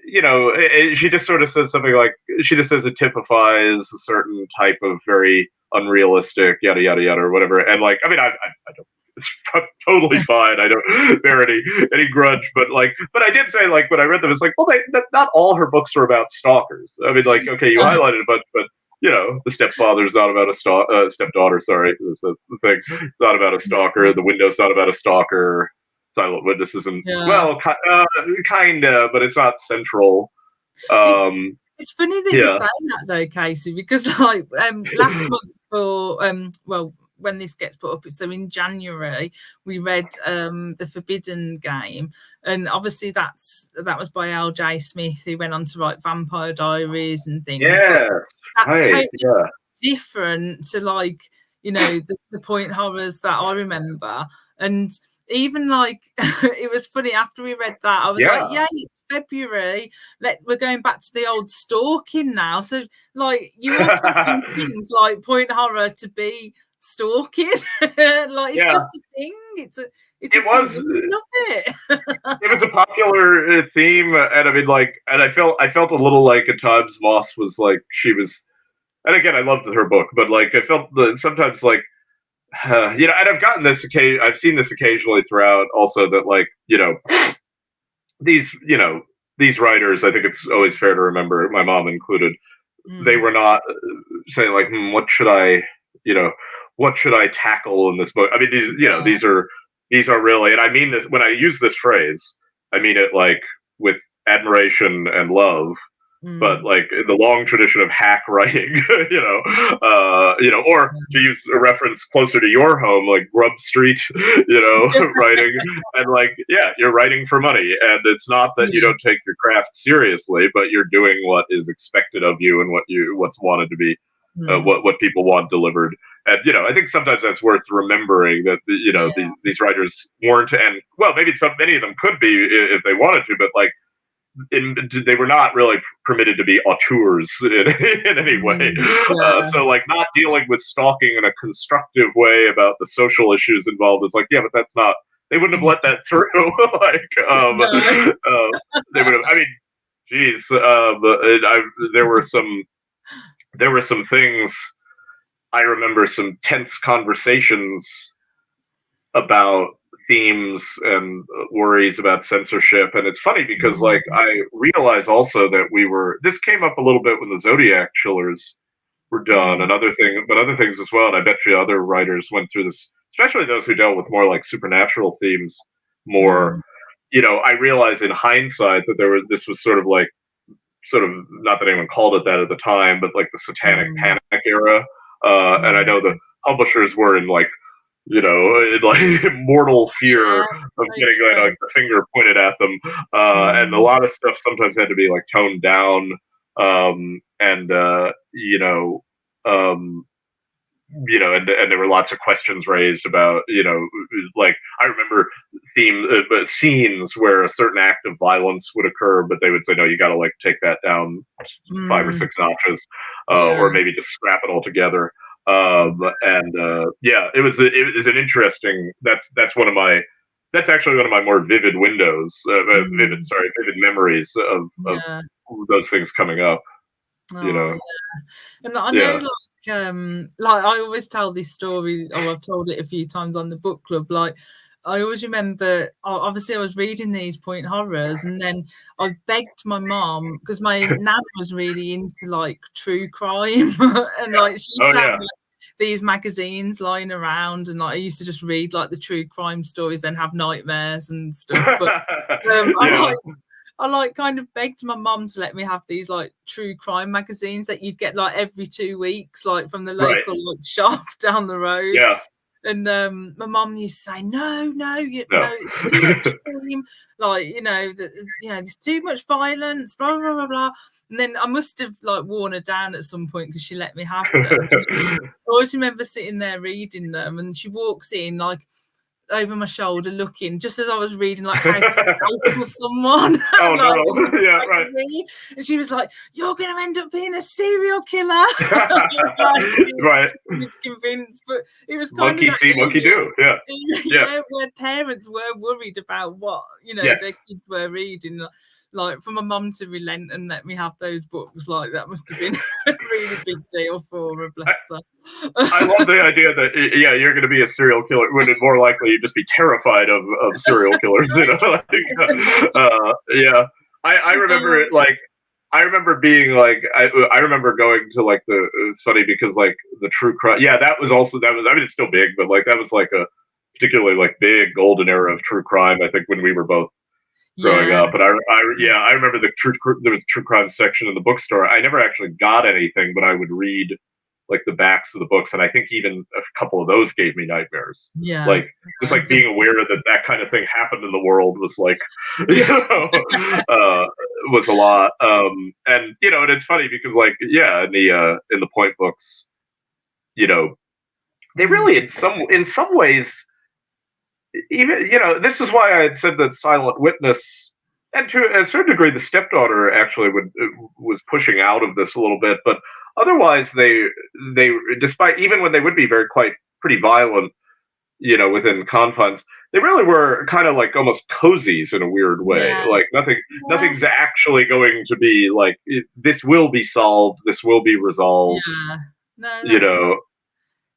Speaker 2: she just sort of says something like, she just says it typifies a certain type of very unrealistic yada yada yada or whatever, and like, I don't, it's totally fine. I don't bear any grudge, but I did say, like, when I read them, it's like, well, not all her books are about stalkers. I mean, like, okay, you highlighted a bunch, but the stepfather's not about a stepdaughter. Sorry, it's a thing. It's not about a stalker. The Window's not about a stalker. Silent Witness isn't. Well, kind of, but it's not central.
Speaker 1: It's funny that you say that though, Casey, because like last month for when this gets put up, so in January we read The Forbidden Game, and obviously that was by L.J. Smith, who went on to write Vampire Diaries and things.
Speaker 2: Yeah,
Speaker 1: but that's
Speaker 2: right,
Speaker 1: totally different to like, you know, the point horrors that I remember. And even like it was funny, after we read that, I was like, yay, it's February, we're going back to the old stalking now. So like you often see things like point horror to be stalking. Like it's just a thing. It was
Speaker 2: a popular theme, and I mean, like, and I felt a little like at times Moss was like, she was, and again, I loved her book, but like I felt sometimes like, you know, and I've seen this occasionally throughout also, that like, you know, these writers, I think it's always fair to remember, my mom included, they were not saying like, what should I tackle in this book? I mean, these are really, and I mean this, when I use this phrase, I mean it like with admiration and love, but like the long tradition of hack writing, or to use a reference closer to your home, like Grub Street, writing, and like, you're writing for money, and it's not that you don't take your craft seriously, but you're doing what is expected of you and what's wanted to be, what people want delivered. And I think sometimes that's worth remembering, that these writers weren't, and well, maybe many of them could be if they wanted to, but like, they were not really permitted to be auteurs in any way. So like, not dealing with stalking in a constructive way about the social issues involved is like, but that's not, they wouldn't have let that through. Like, they would have, I mean, geez, there were some things, I remember some tense conversations about themes and worries about censorship. And it's funny because like, I realize also that this came up a little bit when the Zodiac chillers were done, and other things as well. And I bet you other writers went through this, especially those who dealt with more like supernatural themes more. I realize in hindsight that this was sort of, not that anyone called it that at the time, but like the Satanic Panic era. And I know the publishers were in like, in like mortal fear of getting like the finger pointed at them, and a lot of stuff sometimes had to be like toned down, and there were lots of questions raised about, like, I remember scenes where a certain act of violence would occur, but they would say, no, you got to like take that down 5 or 6 notches, or maybe just scrap it all together. It was an interesting, that's actually one of my more vivid vivid memories of those things coming up. And
Speaker 1: I know, like I always tell this story, or I've told it a few times on the book club. Like, I always remember, obviously I was reading these point horrors, and then I begged my mom, because my nan was really into like true crime, and like she had like, these magazines lying around, and like I used to just read like the true crime stories, then have nightmares and stuff. But I kind of begged my mum to let me have these like true crime magazines that you'd get like every 2 weeks, like from the local like shop down the road. And my mum used to say, no, it's too extreme. Like, there's too much violence, blah, blah, blah, blah. And then I must have like worn her down at some point because she let me have them. I always remember sitting there reading them, and she walks in like over my shoulder looking, just as I was reading like how to stalk someone.
Speaker 2: Oh no.
Speaker 1: And she was like, you're going to end up being a serial killer.
Speaker 2: Right.
Speaker 1: I was convinced, but it was kind
Speaker 2: monkey
Speaker 1: of
Speaker 2: see, monkey do.
Speaker 1: Where parents were worried about what their kids were reading. Like, for my mum to relent and let me have those books, like, that must have been a really big deal for her, bless her.
Speaker 2: I love the idea that, you're going to be a serial killer, when it's more likely you'd just be terrified of serial killers, I remember it, like, I remember being like, I remember going to like it's funny because like the true crime, that was, I mean, it's still big, but like that was like a particularly like big golden era of true crime, I think, when we were both growing up. But I remember there was a true crime section in the bookstore. I never actually got anything, but I would read like the backs of the books, and I think even a couple of those gave me nightmares.
Speaker 1: Yeah,
Speaker 2: Like just like being aware that that kind of thing happened in the world was like, you know, was a lot. And you know, and it's funny because like in the point books, you know, they really in some ways, even, you know, this is why I had said that Silent Witness, and to a certain degree, the stepdaughter actually was pushing out of this a little bit, but otherwise they despite, even when they would be quite pretty violent, you know, within confines, they really were kind of like almost cozies in a weird way.
Speaker 1: Yeah.
Speaker 2: Like nothing's actually going to be like this will be solved, this will be resolved.
Speaker 1: Yeah. No,
Speaker 2: you know.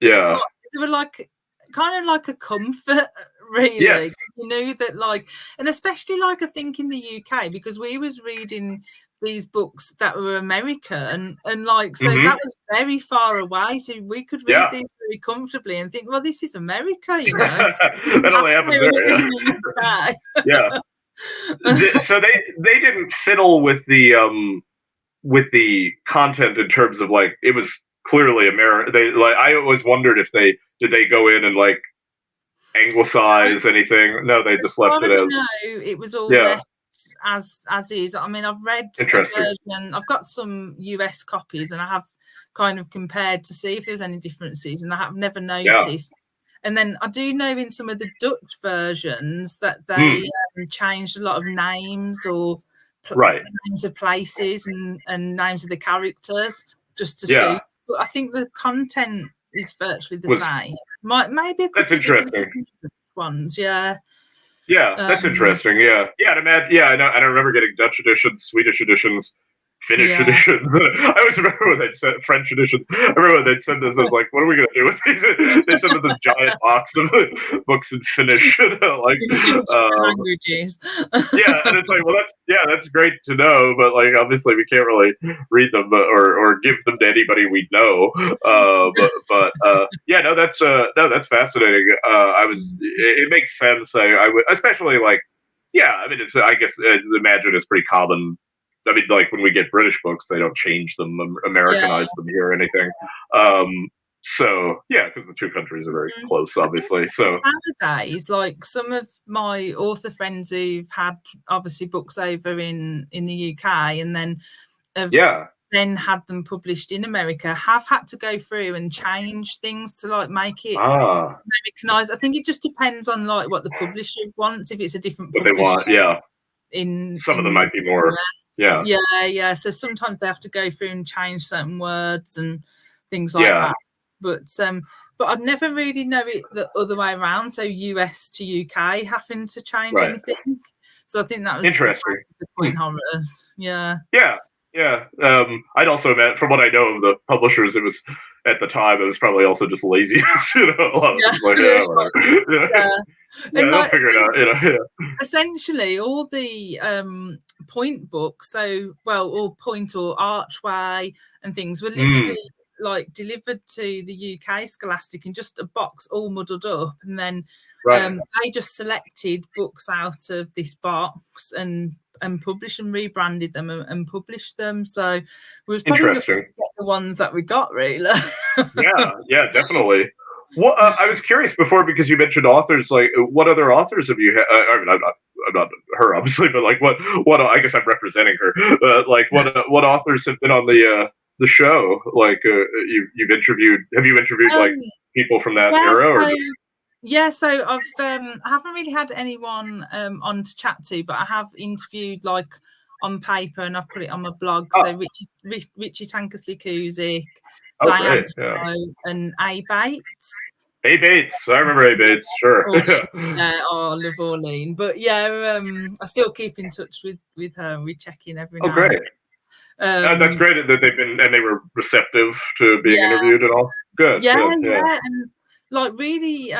Speaker 1: It's
Speaker 2: Yeah.
Speaker 1: like, they were like kind of like a comfort, really.
Speaker 2: Yes.
Speaker 1: You knew that, like, and especially like I think in the UK, because we was reading these books that were American, and like so that was very far away, so we could read these very comfortably and think, well, this is America, you know.
Speaker 2: That only happens there. Yeah. So they didn't fiddle with the content in terms of like it was clearly American. They like I always wondered if they go in and like anglicize anything. No, they just left it as.
Speaker 1: No, it was all left as is. I mean, I've read a version. I've got some US copies, and I have kind of compared to see if there's any differences, and I have never noticed. And then I do know in some of the Dutch versions that they changed a lot of names or names of places and names of the characters just to suit. But I think the content is virtually the same. Maybe a couple
Speaker 2: that's interesting.
Speaker 1: Ones, yeah.
Speaker 2: Yeah, that's interesting. Yeah, I know. And I remember getting Dutch editions, Swedish editions, Finnish editions. I always remember when they said French editions. I remember when they'd send this. I was like, "What are we going to do with these?" They send this giant box of books in Finnish, like
Speaker 1: languages.
Speaker 2: And it's like, well, that's great to know, but like, obviously, we can't really read them or give them to anybody we know. That's fascinating. It makes sense. I would, especially like, I mean, I guess imagine it's pretty common. I mean, like when we get British books, they don't change them, Americanize them here or anything. So because the two countries are very close, obviously. So
Speaker 1: nowadays, like some of my author friends who've had obviously books over in the UK and then then had them published in America, have had to go through and change things to like make it Americanized. I think it just depends on like what the publisher wants. If it's a different publisher,
Speaker 2: what they want,
Speaker 1: some
Speaker 2: of them might be more.
Speaker 1: So sometimes they have to go through and change certain words and things like that. But I've never really know it the other way around. So US to UK having to change anything. So I think that was
Speaker 2: interesting.
Speaker 1: The point horrors. Yeah.
Speaker 2: I'd also met, from what I know of the publishers, it was at the time it was probably also just laziness. You know, a lot of
Speaker 1: and
Speaker 2: they'll figure it out.
Speaker 1: Essentially, all the point books, or point or archway and things were literally like delivered to the UK Scholastic in just a box, all muddled up, and then they just selected books out of this box and published and rebranded them and published them. So we was probably the ones that we got, really.
Speaker 2: yeah, definitely. What I was curious before, because you mentioned authors, like what other authors have you had? I mean, I'm not her, obviously, but like what I guess I'm representing her. Like what authors have been on the show? Like you've interviewed? Have you interviewed like people from that era? Or
Speaker 1: so I haven't really had anyone on to chat to, but I have interviewed like on paper and I've put it on my blog. So Richie Tankersley Cusick, Diane and A. Bates.
Speaker 2: A. Bates, I remember A. Bates, sure.
Speaker 1: I love Orlean. But I still keep in touch with her. We check in every now
Speaker 2: great. That's great that they've been, and they were receptive to being interviewed and all. Good.
Speaker 1: And like really,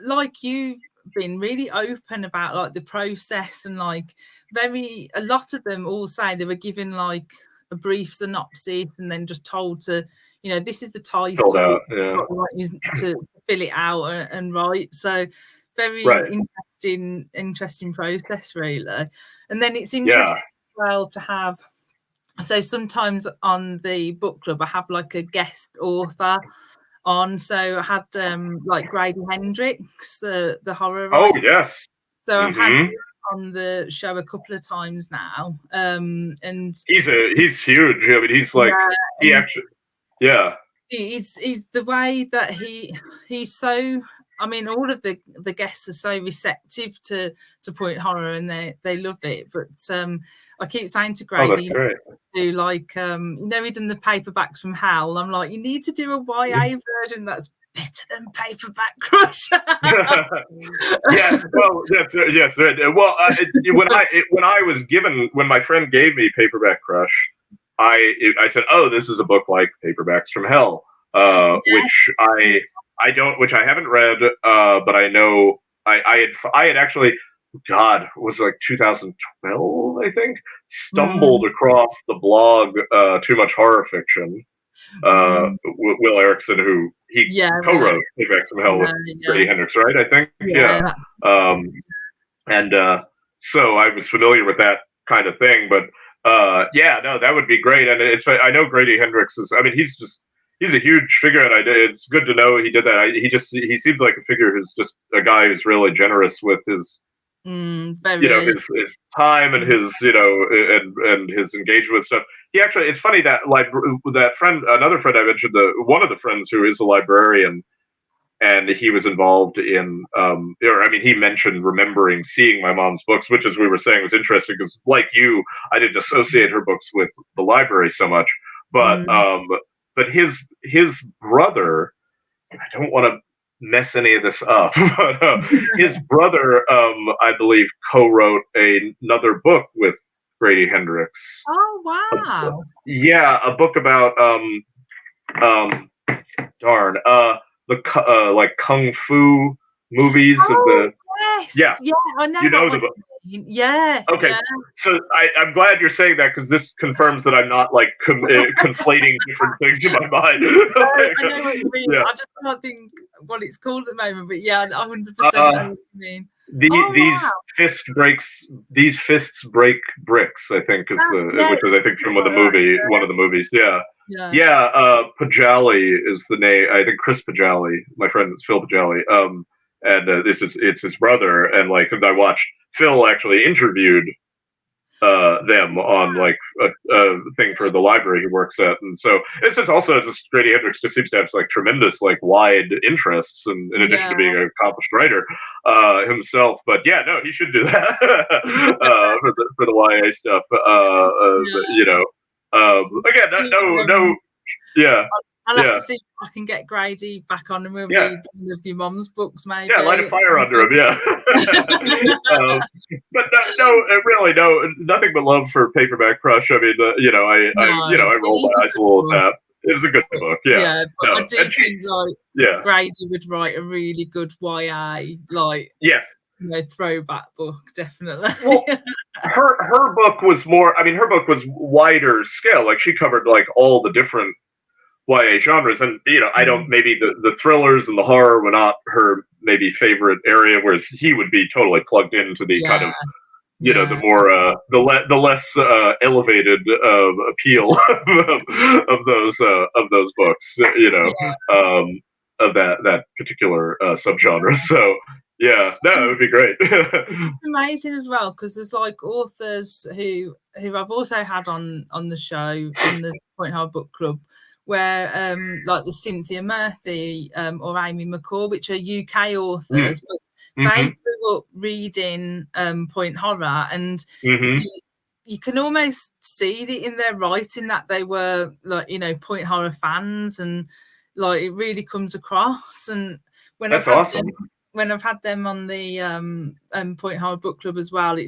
Speaker 1: like you've been really open about like the process and like a lot of them all say they were given like a brief synopsis and then just told to, you know, this is the title, to fill it out and write. So very interesting process, really. And then it's interesting as well to have So sometimes on the book club, I have like a guest author on. So I had like Grady Hendrix, the horror
Speaker 2: Oh
Speaker 1: writer.
Speaker 2: yes.
Speaker 1: So I've had him on the show a couple of times now, and
Speaker 2: he's huge. I mean, he's like he actually, yeah.
Speaker 1: He's the way that he's so. I mean, all of the guests are so receptive to point horror, and they love it. But I keep saying to Grady, do like you know, he done the paperbacks from hell. I'm like, you need to do a YA version that's better than Paperback Crush.
Speaker 2: Yes, well, yes. Well, when my friend gave me Paperback Crush, I said, oh, this is a book like Paperbacks from Hell, which I haven't read, but I know I had actually, God, it was like 2012, I think, stumbled across the blog Too Much Horror Fiction. Will Erickson, who he co-wrote Paperbacks from Hell with Grady Hendrix, right? I think, so I was familiar with that kind of thing, but no, that would be great. And I know Grady Hendrix is, I mean, he's a huge figure, and it's good to know he did that. He seems like a figure who's just a guy who's really generous with his, his time and his, and his engagement with stuff. He actually, it's funny that another friend I mentioned, one of the friends who is a librarian, and he was involved in, he mentioned remembering seeing my mom's books, which, as we were saying, was interesting because, like you, I didn't associate her books with the library so much. But his brother, I don't want to mess any of this up, but his brother, I believe, co-wrote another book with Grady Hendrix.
Speaker 1: Oh wow!
Speaker 2: A book about the like kung fu movies of the.
Speaker 1: Yes. Yeah, I know.
Speaker 2: You know the book.
Speaker 1: Yeah.
Speaker 2: Okay.
Speaker 1: Yeah.
Speaker 2: So I'm glad you're saying that, because this confirms that I'm not like conflating different things in my mind.
Speaker 1: I know what you mean. I just can't think what it's called at the moment, but yeah, I 100% know what you mean.
Speaker 2: These fists break bricks, I think, is which is, I think, from one of the movies. Pajali is the name. I think Chris Pajali, my friend is Phil Pajali. And it's his brother, and like I watched Phil actually interviewed them on like a thing for the library he works at, and so it's just also just Grady Hendrix just seems to have like tremendous like wide interests, and in addition to being an accomplished writer himself. But yeah, no, he should do that for the YA stuff. Again, no.
Speaker 1: I'll have to see if I can get Grady back on, and we'll read one of your mom's books, maybe.
Speaker 2: Yeah, light a fire under him, but really, nothing but love for Paperback Crush. I mean, I rolled my eyes a little at that. It was a good book,
Speaker 1: but I do think Grady would write a really good YA, throwback book, definitely.
Speaker 2: Well, her book was more. I mean, her book was wider scale. Like, she covered like all the different YA genres, and I don't, maybe the thrillers and the horror were not her maybe favorite area, whereas he would be totally plugged into the kind of the more the less elevated appeal of those books, of that particular subgenre. So that would be great.
Speaker 1: It's amazing as well, because there's like authors who I've also had on the show, on the Point Horror Book Club, where like the Cynthia Murphy or Amy McCall, which are UK authors, but they grew up reading point horror, and you can almost see in their writing that they were like, point horror fans, and like it really comes across. And when I've had them on the Point Horror Book Club as well,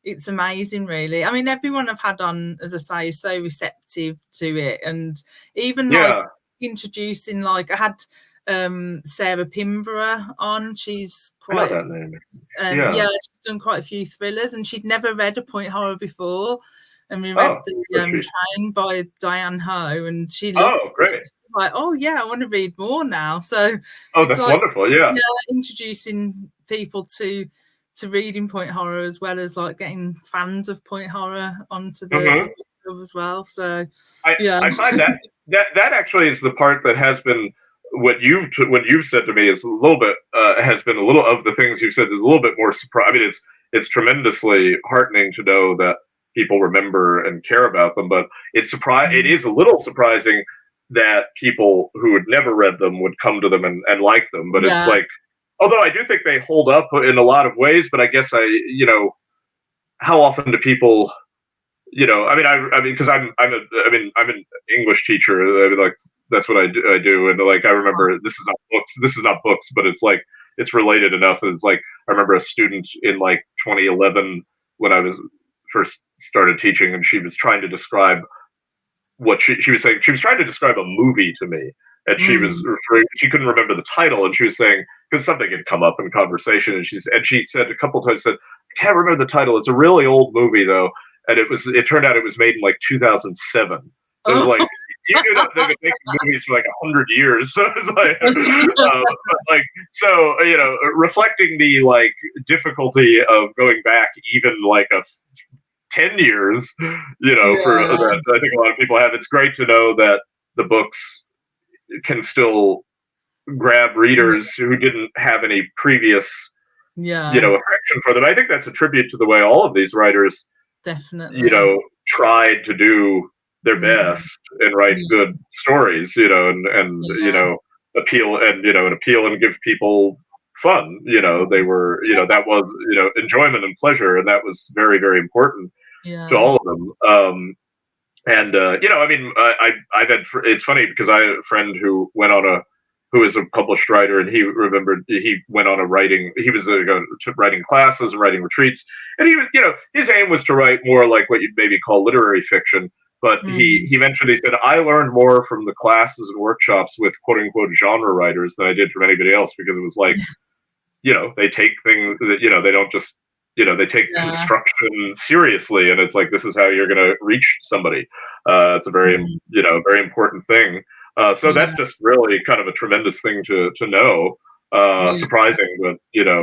Speaker 1: it's amazing, really. I mean, everyone I've had on, as I say, is so receptive to it, and even like introducing, like I had Sarah Pimborough on. She's quite,
Speaker 2: I know that name.
Speaker 1: she's done quite a few thrillers, and she'd never read a point horror before, and we read the Train by Diane Ho, and she loved it.
Speaker 2: Great.
Speaker 1: Like, I want to read more now. So
Speaker 2: that's like, wonderful.
Speaker 1: Introducing people to reading point horror, as well as like getting fans of point horror onto the as well. So
Speaker 2: I find that actually is the part that has been what you've said to me is a little bit has been a little of the things you've said is a little bit more surprise. I mean, it's tremendously heartening to know that people remember and care about them, but it is a little surprising that people who had never read them would come to them and like them. But it's like, although I do think they hold up in a lot of ways, but I guess how often do people, I mean, because I'm an English teacher. I mean, like that's what I do, and like I remember this is not books, but it's like it's related enough. It's like I remember a student in like 2011 when I was first started teaching, and she was trying to describe what she was saying. She was trying to describe a movie to me, and she couldn't remember the title, and she was saying because something had come up in conversation, and she said a couple times, I can't remember the title. It's a really old movie though, and it turned out it was made in like 2007. It was like they've been making movies for like 100 years, so it's like, but like so reflecting the like difficulty of going back even like 10 years, for that I think a lot of people have. It's great to know that the books can still grab readers who didn't have any previous, affection for them. I think that's a tribute to the way all of these writers,
Speaker 1: definitely,
Speaker 2: tried to do their best and write good stories, and appeal and give people fun. They were, that was, enjoyment and pleasure, and that was very, very important to all of them. I mean, I've had. It's funny because I have a friend who is a published writer, and he went on a writing. He was to writing classes and writing retreats, and he was, his aim was to write more like what you'd maybe call literary fiction. But he said, I learned more from the classes and workshops with quote unquote genre writers than I did from anybody else, because it was like, they take things that, they don't just, they take construction seriously, and it's like, this is how you're going to reach somebody. It's a very, very important thing. So that's just really kind of a tremendous thing to know. Surprising, but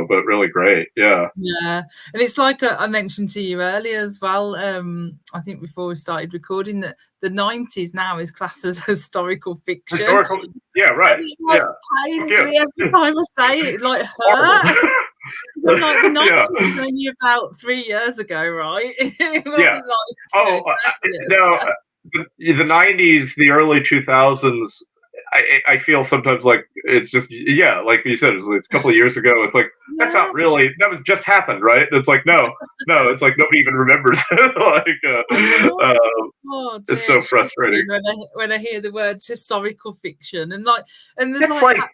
Speaker 2: but really great. And
Speaker 1: it's like I mentioned to you earlier as well, I think before we started recording, that the 90s now is classed as historical fiction.
Speaker 2: Right.
Speaker 1: And it pains me every time I say it, like hurt. Like the 90s was only about 3 years ago, right? It wasn't like
Speaker 2: the 90s, the early 2000s, I feel sometimes like it's just, like you said, it's a couple of years ago. It's like, that's not really, that was just happened, right? It's like, no, it's like nobody even remembers. It's so frustrating.
Speaker 1: When I hear the words historical fiction, and there's like that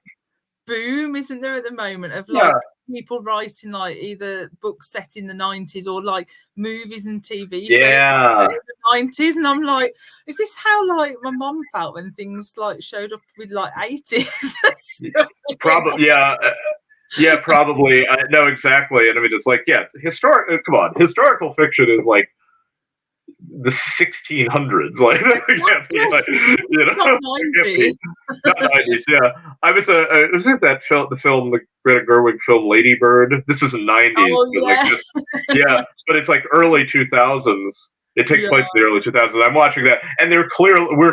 Speaker 1: boom, isn't there, at the moment, of like people writing like either books set in the 90s or like movies and TV shows in the 90s, and I'm like, is this how like my mom felt when things like showed up with like 80s?
Speaker 2: Probably, probably. No, exactly. And I mean, it's like, historical fiction is like the 1600s, like not
Speaker 1: 90s.
Speaker 2: Not 90s. I was the film, the Greta Gerwig film Lady Bird. This is 90s, but it's like early 2000s. It takes place in the early 2000s. I'm watching that, and we're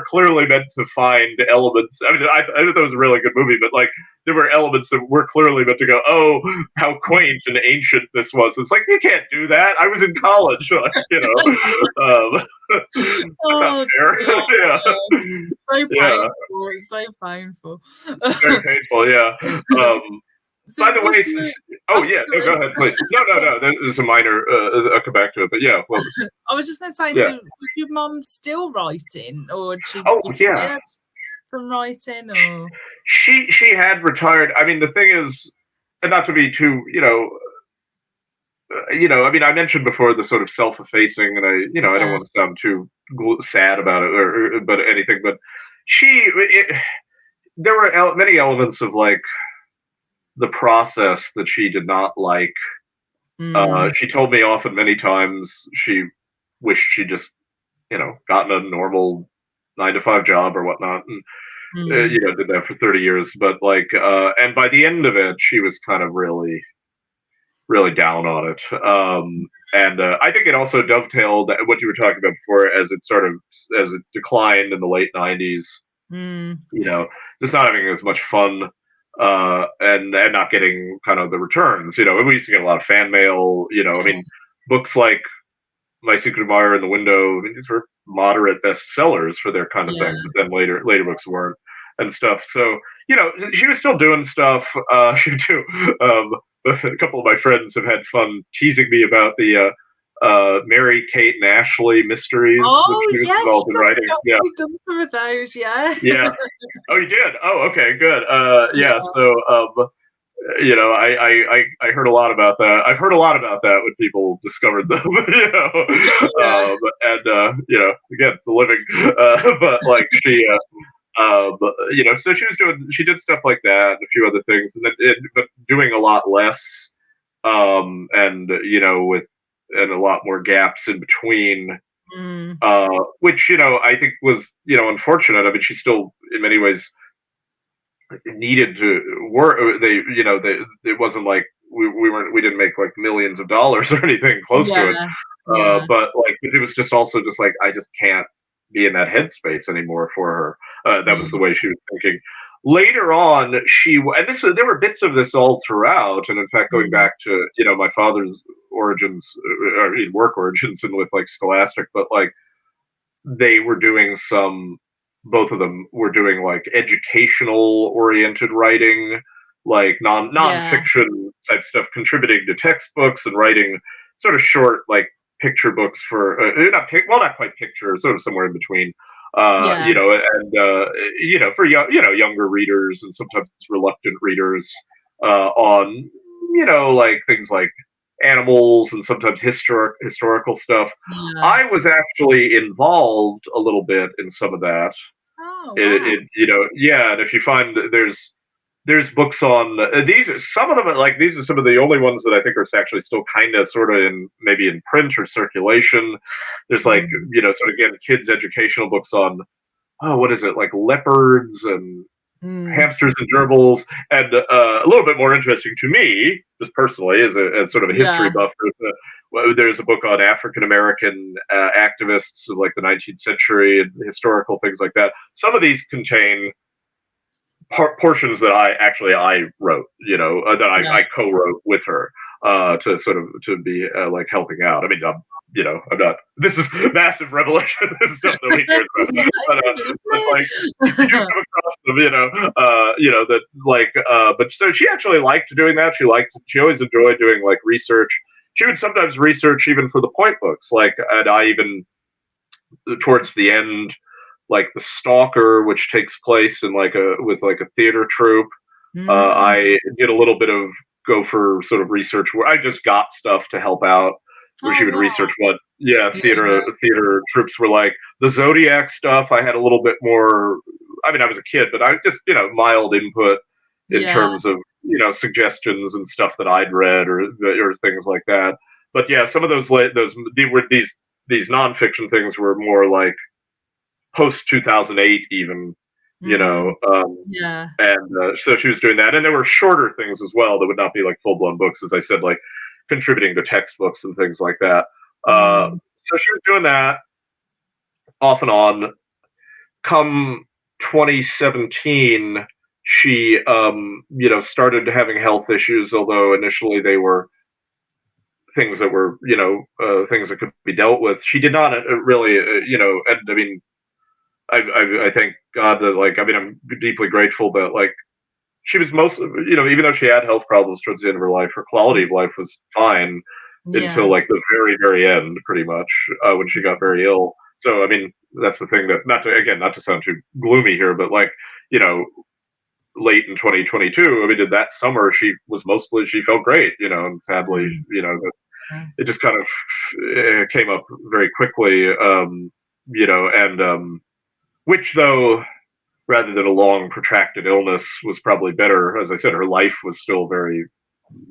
Speaker 2: clearly meant to find elements. I mean, I thought it was a really good movie, but like there were elements that we're clearly meant to go, oh, how quaint and ancient this was. It's like, you can't do that. I was in college, that's not fair.
Speaker 1: So painful. It's so painful.
Speaker 2: Very painful. So by the way, go ahead, please. No. There's a minor. I'll come back to it, but Well,
Speaker 1: I was just going to say, so was your mum still writing, or did she retired from writing, or
Speaker 2: she had retired? I mean, the thing is, and not to be too, I mean, I mentioned before the sort of self-effacing, and I don't want to sound too sad about it or but anything, but there were many elements of like the process that she did not like. She told me often many times she wished she just, gotten a normal 9-to-5 job or whatnot, and did that for 30 years. But like, and by the end of it, she was kind of really, really down on it. And I think it also dovetailed what you were talking about before, as it declined in the late '90s. Just not having as much fun, and not getting kind of the returns. We used to get a lot of fan mail. I mean, books like My Secret Admirer and The Window. I mean, these were moderate bestsellers for their kind of thing, but then later books weren't and stuff. So she was still doing stuff. She would do. A couple of my friends have had fun teasing me about the Mary, Kate, and Ashley mysteries that she was involved in writing. Yeah,
Speaker 1: we've done some of those. Yeah.
Speaker 2: Yeah. Oh, you did. Oh, okay, good. Yeah. So, I heard a lot about that. I've heard a lot about that when people discovered them. Again, the living. But like so she did stuff like that and a few other things, but doing a lot less, and a lot more gaps in between, which I think was unfortunate. I mean, she still in many ways needed to work. It wasn't like we didn't make like millions of dollars or anything close to it. But like it was just also just like I just can't be in that headspace anymore for her. That was the way she was thinking. Later on, there were bits of this all throughout, and in fact, going back to my father's origins, or work origins, and with like Scholastic, but like they were doing both of them were doing like educational oriented writing, like nonfiction type stuff, contributing to textbooks and writing sort of short like picture books for not quite picture, sort of somewhere in between. For younger readers and sometimes reluctant readers, on like things like animals and sometimes historical stuff. I was actually involved a little bit in some of that.
Speaker 1: Oh, wow.
Speaker 2: And if you find there's books on these are some of them, like these are some of the only ones that I think are actually still kind of sort of maybe in print or circulation. There's like sort of again kids educational books on what is it, like leopards and hamsters and gerbils, and a little bit more interesting to me just personally as sort of a history buff. There's a book on African American activists of like the 19th century and historical things like that. Some of these contain portions that I wrote, that I co-wrote with her, to be like helping out. I mean, I'm not. This is massive revelation. This is stuff that we hear but like you come across them, that like. But so she actually liked doing that. She always enjoyed doing like research. She would sometimes research even for the point books, like, and I even towards the end, like The Stalker, which takes place in with a theater troupe. I did a little bit of Gopher sort of research where I just got stuff to help out, where she would research what theater troupes were like. The Zodiac stuff, I had a little bit more. I mean, I was a kid, but I just mild input in terms of suggestions and stuff that I'd read or things like that. But yeah, some of those these nonfiction things were more like post 2008 even, and so she was doing that, and there were shorter things as well that would not be like full-blown books, as I said, like contributing to textbooks and things like that. So she was doing that off and on. Come 2017, she started having health issues, although initially they were things that were things that could be dealt with. She did not really and I mean I thank God that, like, I mean, I'm deeply grateful that, like, she was mostly, even though she had health problems towards the end of her life, her quality of life was fine until, like, the very, very end, pretty much, when she got very ill. So, I mean, that's the thing that, not to sound too gloomy here, but, like, late in 2022, I mean, that summer, she felt great, and sadly, it just kind of came up very quickly, which, though, rather than a long, protracted illness, was probably better. As I said, her life was still very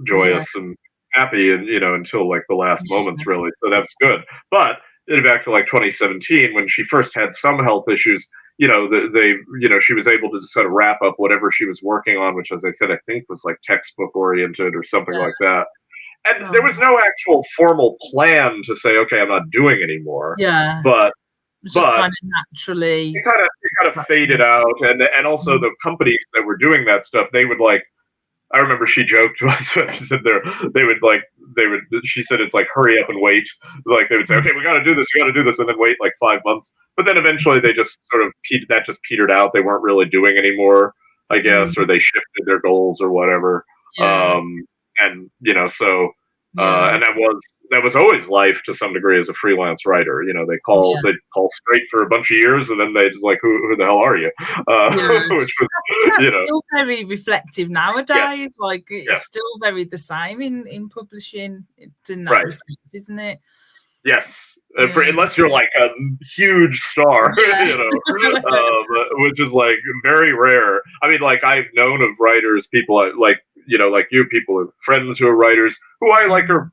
Speaker 2: joyous and happy, and until like the last moments, really. So that's good. But then back to like 2017, when she first had some health issues, she was able to just sort of wrap up whatever she was working on, which, as I said, I think was like textbook oriented or something like that. And there was no actual formal plan to say, okay, I'm not doing anymore.
Speaker 1: Yeah.
Speaker 2: But
Speaker 1: just kind of naturally.
Speaker 2: It kind of faded out, and also the companies that were doing that stuff, they would like. I remember she joked to us. She said she said it's like hurry up and wait. Like they would say, okay, we got to do this, and then wait like 5 months. But then eventually they just sort of petered out. They weren't really doing anymore, I guess, or they shifted their goals or whatever.
Speaker 1: Yeah.
Speaker 2: And so and that was always life to some degree as a freelance writer. They call straight for a bunch of years, and then they just like, who the hell are you? Which was,
Speaker 1: I think that's still very reflective nowadays. Like it's still very the same in publishing in that respect, isn't it?
Speaker 2: Yes. Unless you're like a huge star, which is like very rare. I mean, like I've known of writers, people like you, people, friends who are writers who I like are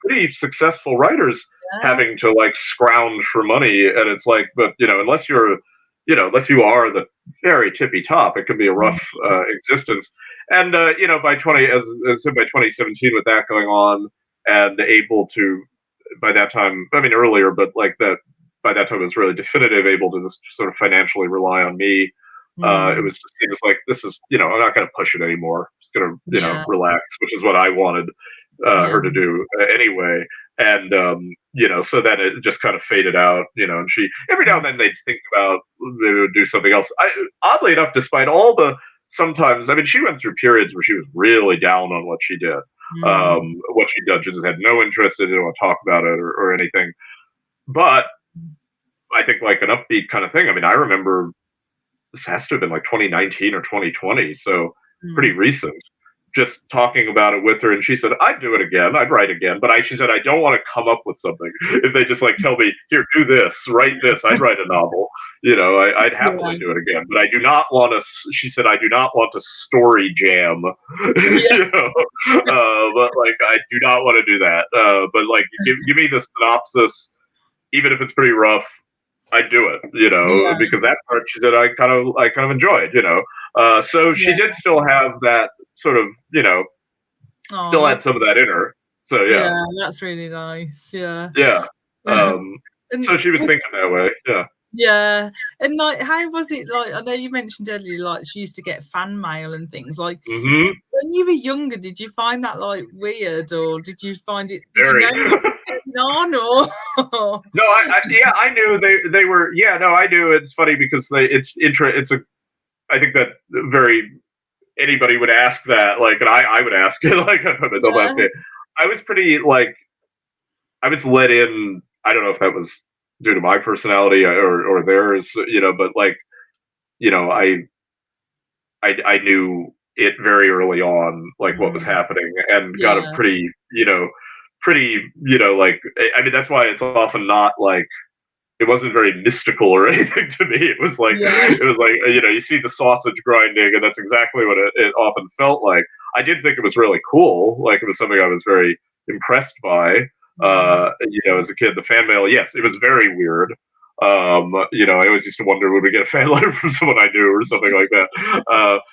Speaker 2: pretty successful writers having to like scrounge for money, and it's like, but unless you are the very tippy top, it can be a rough existence. And by 2017, with that going on, and able to. By that time, I mean earlier, but like that. By that time, it was really definitive, able to just sort of financially rely on me. It was like, this is, I'm not going to push it anymore. Just going to, relax, which is what I wanted her to do anyway. And so then it just kind of faded out, and she every now and then they'd think about they would do something else. Oddly enough, despite all the sometimes, I mean, she went through periods where she was really down on what she did. What she'd done, she just had no interest, didn't want to talk about it or anything. But I think like an upbeat kind of thing. I mean, I remember this has to have been like 2019 or 2020, so pretty recent. Just talking about it with her, and she said, "I'd do it again. I'd write again." But she said, "I don't want to come up with something. If they just like tell me, here, do this, write this, I'd write a novel. I'd happily do it again. But I do not want to." She said, "I do not want to story jam, but like I do not want to do that. But like, give me the synopsis, even if it's pretty rough." I do it, because that part she said I kind of enjoyed, So she did still have that sort of, still had some of that in her. So
Speaker 1: yeah, that's really nice. Yeah.
Speaker 2: So she was thinking that way.
Speaker 1: Yeah, and like, how was it? Like, I know you mentioned earlier, like she used to get fan mail and things. Like, when you were younger, did you find that like weird, or did you find it? Did you know what was going on, or?
Speaker 2: No, I knew they were. Yeah, no, I knew. It's funny because I think that anybody would ask that, like, and I would ask it, like, I was pretty like, I was let in. I don't know if that was due to my personality or theirs, but like, I knew it very early on, like what was happening, and got a pretty, like, I mean, that's why it's often not like, it wasn't very mystical or anything to me. It was like, you see the sausage grinding, and that's exactly what it often felt like. I did think it was really cool. Like, it was something I was very impressed by. As a kid, the fan mail, yes, it was very weird. I always used to wonder, would we get a fan letter from someone I knew or something like that?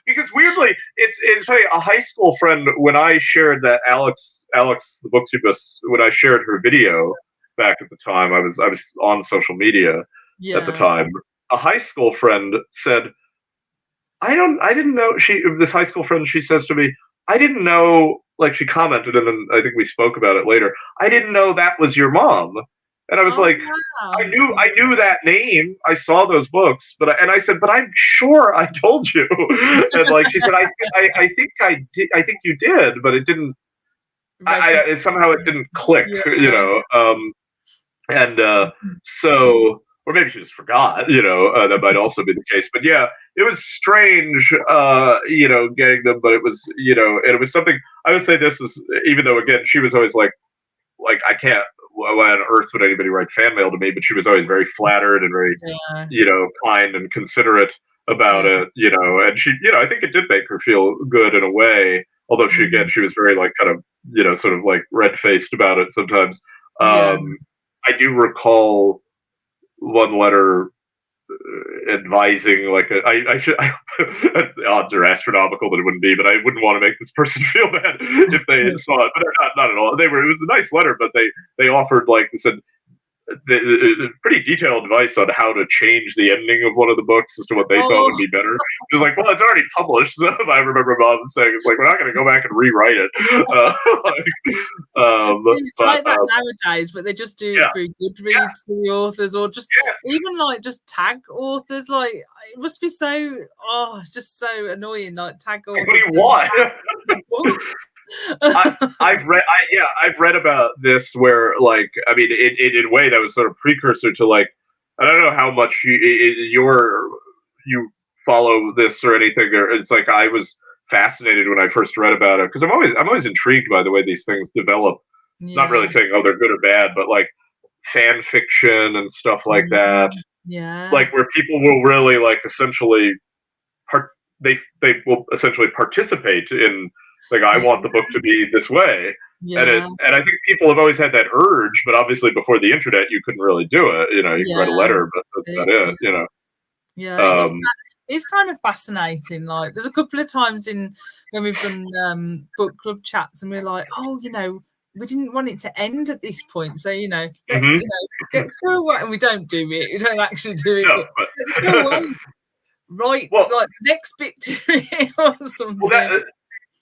Speaker 2: Because weirdly, it's funny. A high school friend, when I shared that Alex, the Booktubist, when I shared her video back at the time, I was on social media at the time. A high school friend said, I didn't know this high school friend, she says to me, I didn't know, like, she commented, and then I think we spoke about it later, I didn't know that was your mom. And I was wow. I knew that name. I saw those books, but I said, but I'm sure I told you. And like she said, I think I did. I think you did, but it didn't. Somehow it didn't click, So, or maybe she just forgot. That might also be the case. But yeah, it was strange. Getting them, but it was and it was something. I would say this is, even though again she was always like I can't. Why on earth would anybody write fan mail to me? But she was always very flattered and very, kind and considerate about it, and she, I think it did make her feel good in a way. Although she was very like kind of, sort of like red-faced about it sometimes. I do recall one letter advising, like, I the odds are astronomical that it wouldn't be, but I wouldn't want to make this person feel bad if they saw it. But not at all. It was a nice letter, but they offered, like, they said, pretty detailed advice on how to change the ending of one of the books as to what they thought would be better. It was like, well, it's already published. So I remember Mom saying, it's like, we're not going to go back and rewrite it.
Speaker 1: It's like that nowadays, but they just do it through Goodreads to the authors, or just even like just tag authors. Like, it must be so, it's just so annoying. Like, tag authors.
Speaker 2: What do you want? I've read about this where, like, I mean, in a way that was sort of precursor to, like, I don't know how much you follow this or anything. It's like I was fascinated when I first read about it, because I'm always intrigued by the way these things develop. Not really saying they're good or bad, but like fan fiction and stuff like that.
Speaker 1: Yeah,
Speaker 2: like where people will really, like, essentially they will essentially participate in, like, I want the book to be this way. And I think people have always had that urge, but obviously before the internet, you couldn't really do it. You can write a letter, but that's not it.
Speaker 1: Yeah, it's kind of fascinating. Like, there's a couple of times when we've done book club chats, and we're like, we didn't want it to end at this point, so let's go away. And we don't do it. We don't actually do it.
Speaker 2: No,
Speaker 1: but let's go away. Right, like the next bit to it or something.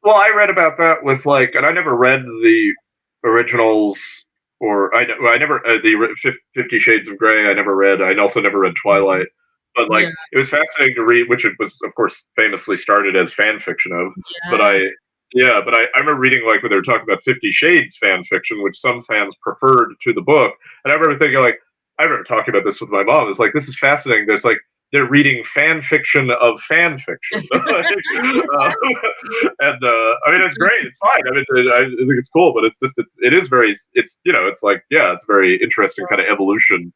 Speaker 2: Well, I read about that with, like, and I never read the originals, or I never the 50 Shades of Grey. I never read. I also never read Twilight. But, like, it was fascinating to read, which it was, of course, famously started as fan fiction of. But I remember reading, like, when they were talking about 50 Shades fan fiction, which some fans preferred to the book. And I remember thinking, like, I remember talking about this with my mom. It's like, this is fascinating. There's, like, they're reading fan fiction of fan fiction. And I mean, it's great. It's fine. I mean, I think it's cool, but it's very very interesting kind of evolution.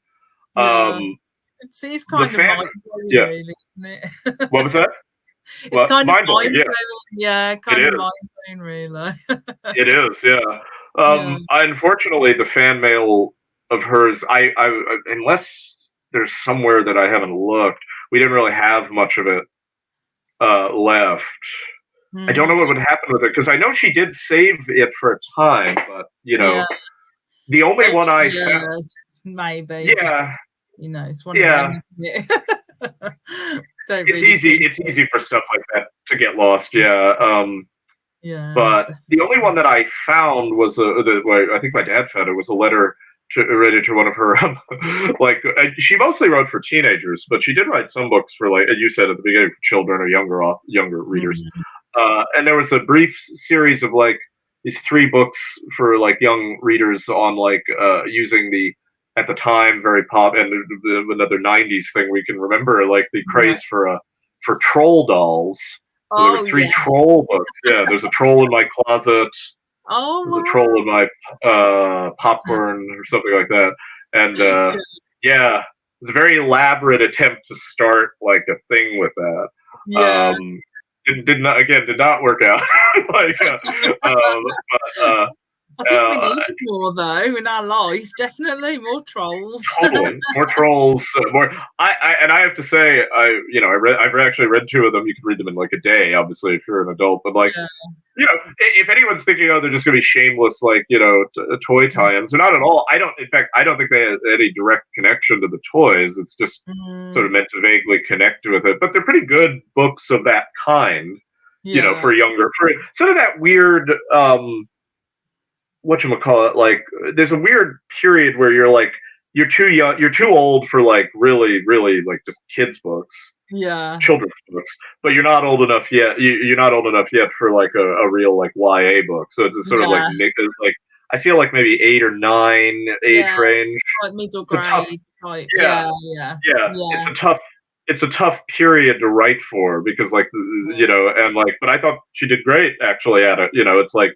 Speaker 1: It's kind of mind-blowing, really, isn't it?
Speaker 2: What was that?
Speaker 1: It's kind of mind-blowing, kind of mind-blowing, really.
Speaker 2: It is, Unfortunately, the fan mail of hers, I unless there's somewhere that I haven't looked, we didn't really have much of it left. I don't know what would happen with it, because I know she did save it for a time, but the only one I found,
Speaker 1: maybe, it's one of them, isn't it?
Speaker 2: It's easy for stuff like that to get lost. But the only one that I found was I think my dad found it, was a letter written to one of her, like, she mostly wrote for teenagers, but she did write some books for, like, as you said at the beginning, for children or younger readers. And there was a brief series of, like, these 3 books for, like, young readers on, like, using the, at the time, very pop, and another 90s thing we can remember, like, the craze for troll dolls. So there were 3 troll books. There's a troll in my closet. There's a troll in my popcorn, or something like that. And it was a very elaborate attempt to start, like, a thing with that. Did not work out. Like,
Speaker 1: I think we need more, though, in our life. Definitely more trolls.
Speaker 2: Totally, more trolls. More. I have to say, I've actually read 2 of them. You can read them in, like, a day, obviously, if you're an adult. But, like, if anyone's thinking, they're just going to be shameless, like, toy tie-ins, or not at all. I don't think they have any direct connection to the toys. It's just sort of meant to vaguely connect with it. But they're pretty good books of that kind. For sort of that weird. Whatchamacallit, like, there's a weird period where you're like, you're too young, you're too old for, like, really, really, like, just kids' books, children's books, but you're not old enough yet. You're not old enough yet for, like, a real, like, YA book. So it's a sort of like I feel like maybe 8 or 9 age range,
Speaker 1: like middle grade type.
Speaker 2: It's a tough period to write for, because, like, and, like, but I thought she did great, actually, at it. It's like,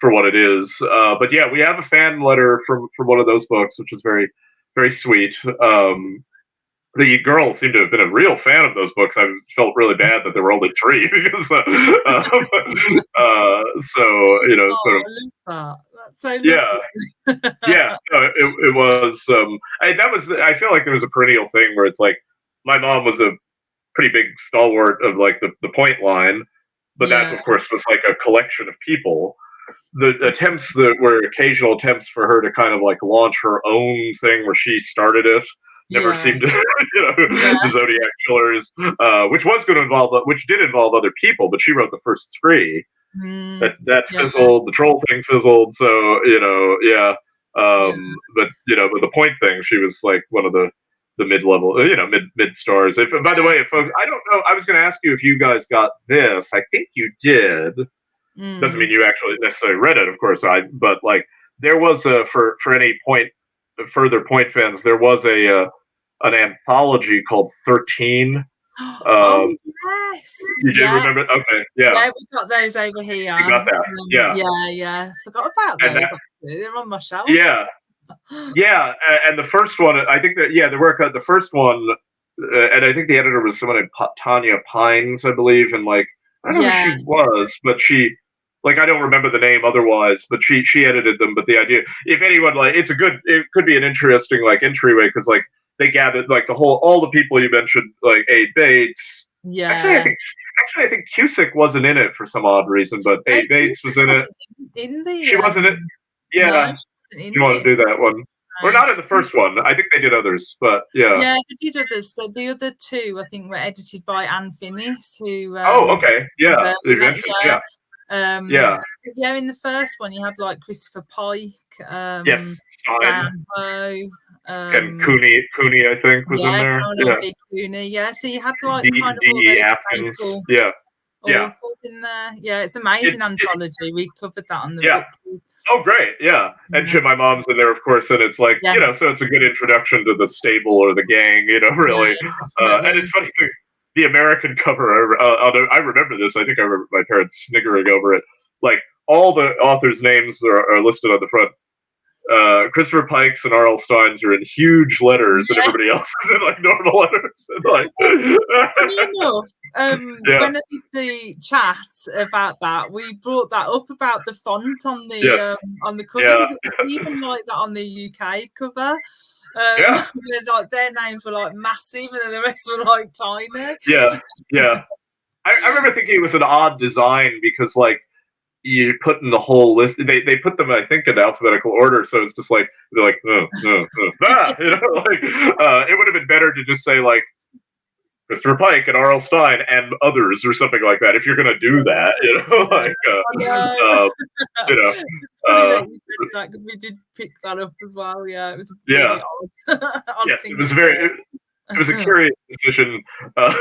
Speaker 2: for what it is. But we have a fan letter from one of those books, which is very, very sweet. The girl seemed to have been a real fan of those books. I felt really bad that there were only 3, because sort of.
Speaker 1: That's so
Speaker 2: it was. I feel like there was a perennial thing where it's like, my mom was a pretty big stalwart of like the point line, but that of course was like a collection of people. The attempts that were occasional attempts for her to kind of like launch her own thing where she started it never seemed to, the Zodiac Killers, which was going to involve, which did involve other people, but she wrote the first three. That fizzled. The troll thing fizzled. So but but the point thing, she was like one of the mid-level, mid stars. If by the way, if folks, I don't know, I was going to ask you if you guys got this. I think you did. Doesn't mean you actually necessarily read it, of course. But like there was a for any further point fans, there was an anthology called 13.
Speaker 1: Oh yes,
Speaker 2: you do remember? Okay,
Speaker 1: yeah, we got those over here.
Speaker 2: You got that?
Speaker 1: Yeah. Forgot about those. They're on my shelf.
Speaker 2: Yeah, and the first one, I think that the first one, and I think the editor was someone named Tanya Pines, I believe, and like I don't know who she was, but she. Like I don't remember the name otherwise, but she edited them. But the idea, if anyone like, it could be an interesting like entryway because like they gathered like all the people you mentioned, like Aid Bates.
Speaker 1: Yeah.
Speaker 2: Actually, I think Cusick wasn't in it for some odd reason, but Aid Bates was in it. She wasn't in. Yeah, you want to do that one? Or not in the first one. I think they did others, but yeah.
Speaker 1: Yeah, they did others. So the other two, I think, were edited by Anne Finnis, who.
Speaker 2: Okay. Yeah.
Speaker 1: In the first one you had like Christopher Pike,
Speaker 2: Stein.
Speaker 1: and
Speaker 2: Cooney, I think, was in there.
Speaker 1: Big Cooney, so you had like kind of
Speaker 2: D. Atkins,
Speaker 1: authors in there. Yeah, it's amazing anthology. We covered that on the book.
Speaker 2: Oh, great, and my mom's in there, of course, and it's like so it's a good introduction to the stable or the gang, really. And it's funny. The American cover, I remember this. I think I remember my parents sniggering over it. Like all the authors' names are listed on the front. Christopher Pike's and R.L. Stein's are in huge letters, and everybody else is in like normal letters. And, like,
Speaker 1: funny enough, when I did the chat about that, we brought that up about the font on the cover because it was even like that on the UK cover. Like their names were like massive and then the rest were like tiny.
Speaker 2: I remember thinking it was an odd design because like you put in the whole list, they put them I think in alphabetical order, so it's just like they're like it would have been better to just say like Christopher Pike and R.L. Stein and others or something like that if you're gonna do that,
Speaker 1: like we did pick that up as well. It was really odd.
Speaker 2: It was it was a curious decision, but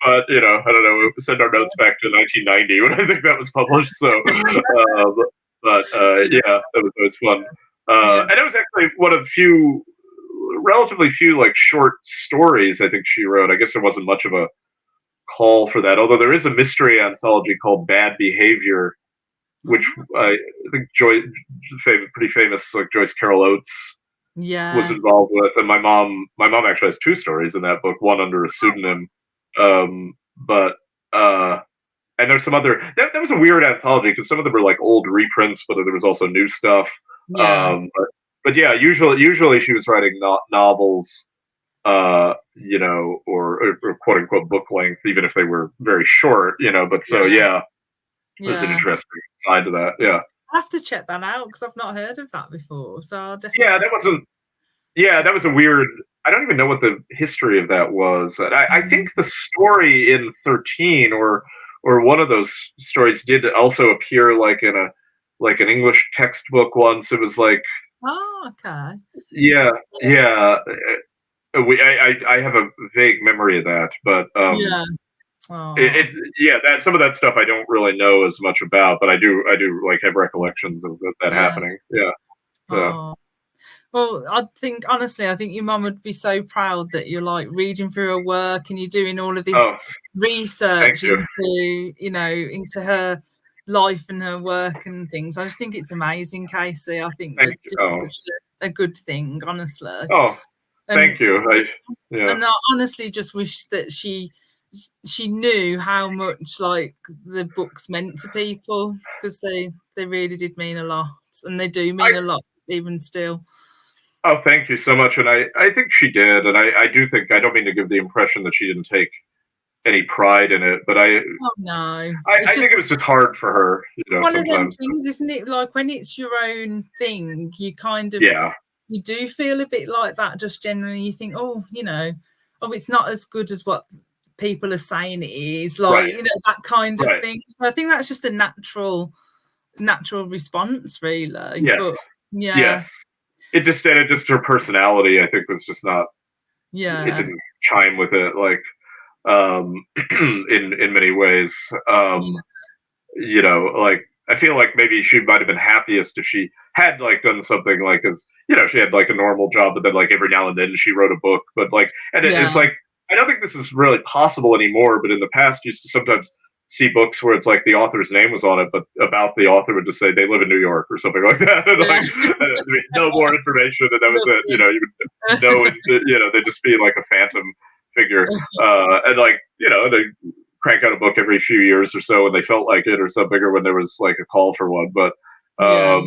Speaker 2: I don't know. Send our notes back to 1990 when I think that was published. So, that was fun. And it was actually one of the relatively few like short stories I think she wrote. I guess there wasn't much of a call for that, although there is a mystery anthology called Bad Behavior, which I think pretty famous like Joyce Carol Oates was involved with, and my mom actually has two stories in that book, one under a pseudonym, and there's some other that was a weird anthology because some of them were like old reprints, but there was also new stuff. But usually she was writing novels, or quote unquote book length, even if they were very short, but there's an interesting side to that.
Speaker 1: I'll have to check that out because I've not heard of that before. So I'll definitely...
Speaker 2: that was a weird. I don't even know what the history of that was. I think the story in 13 or one of those stories did also appear like in an English textbook once. It was like,
Speaker 1: okay.
Speaker 2: I have a vague memory of that, but that some of that stuff I don't really know as much about, but I do like have recollections of that happening. So.
Speaker 1: Well, I think your mum would be so proud that you're like reading through her work and you're doing all of this research into her life and her work and things. I just think it's amazing, Casey. I think it's a good thing, honestly.
Speaker 2: Thank you.
Speaker 1: And I honestly just wish that she knew how much like the books meant to people, because they really did mean a lot, and they do mean a lot even still.
Speaker 2: Oh, thank you so much. And I think she did. And I do think, I don't mean to give the impression that she didn't take any pride in it, but
Speaker 1: Oh no,
Speaker 2: I think it was just hard for her,
Speaker 1: one of them
Speaker 2: sometimes.
Speaker 1: things, isn't it? Like when it's your own thing, you kind of,
Speaker 2: Yeah.
Speaker 1: you do feel a bit like that. Just generally, you think, oh, it's not as good as what people are saying it is. Like,
Speaker 2: Right.
Speaker 1: That kind of
Speaker 2: Right.
Speaker 1: thing. So I think that's just a natural response, really.
Speaker 2: Yes.
Speaker 1: But yeah.
Speaker 2: Yes. It just her personality, I think, was just not.
Speaker 1: Yeah.
Speaker 2: It didn't chime with it, like, in many ways. Like, I feel like maybe she might have been happiest if she had like done something like, as she had like a normal job, but then like every now and then she wrote a book. But like, and it's like, I don't think this is really possible anymore. But in the past, you used to sometimes see books where it's like the author's name was on it, but about the author would just say they live in New York or something like that, and like no more information, and that was it. You would know, they'd just be like a phantom figure, and like they crank out a book every few years or so when they felt like it or something, or when there was like a call for one. But but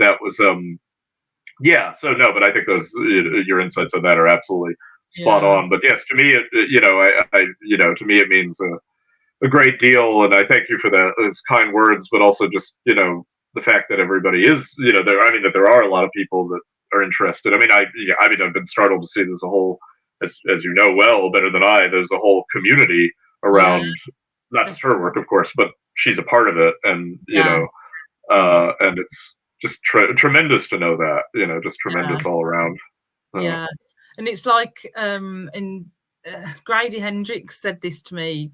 Speaker 2: that was so no, but I think those your insights on that are absolutely spot on. But yes, to me, to me it means a great deal, and I thank you for those kind words, but also just the fact that everybody is there. I mean, that there are a lot of people that are interested. I mean, I've been startled to see there's a whole, as you know well, better than I, there's a whole community around not just her work, of course, but she's a part of it, and and it's just tremendous to know that, just tremendous all around.
Speaker 1: Yeah, and it's like Grady Hendrix said this to me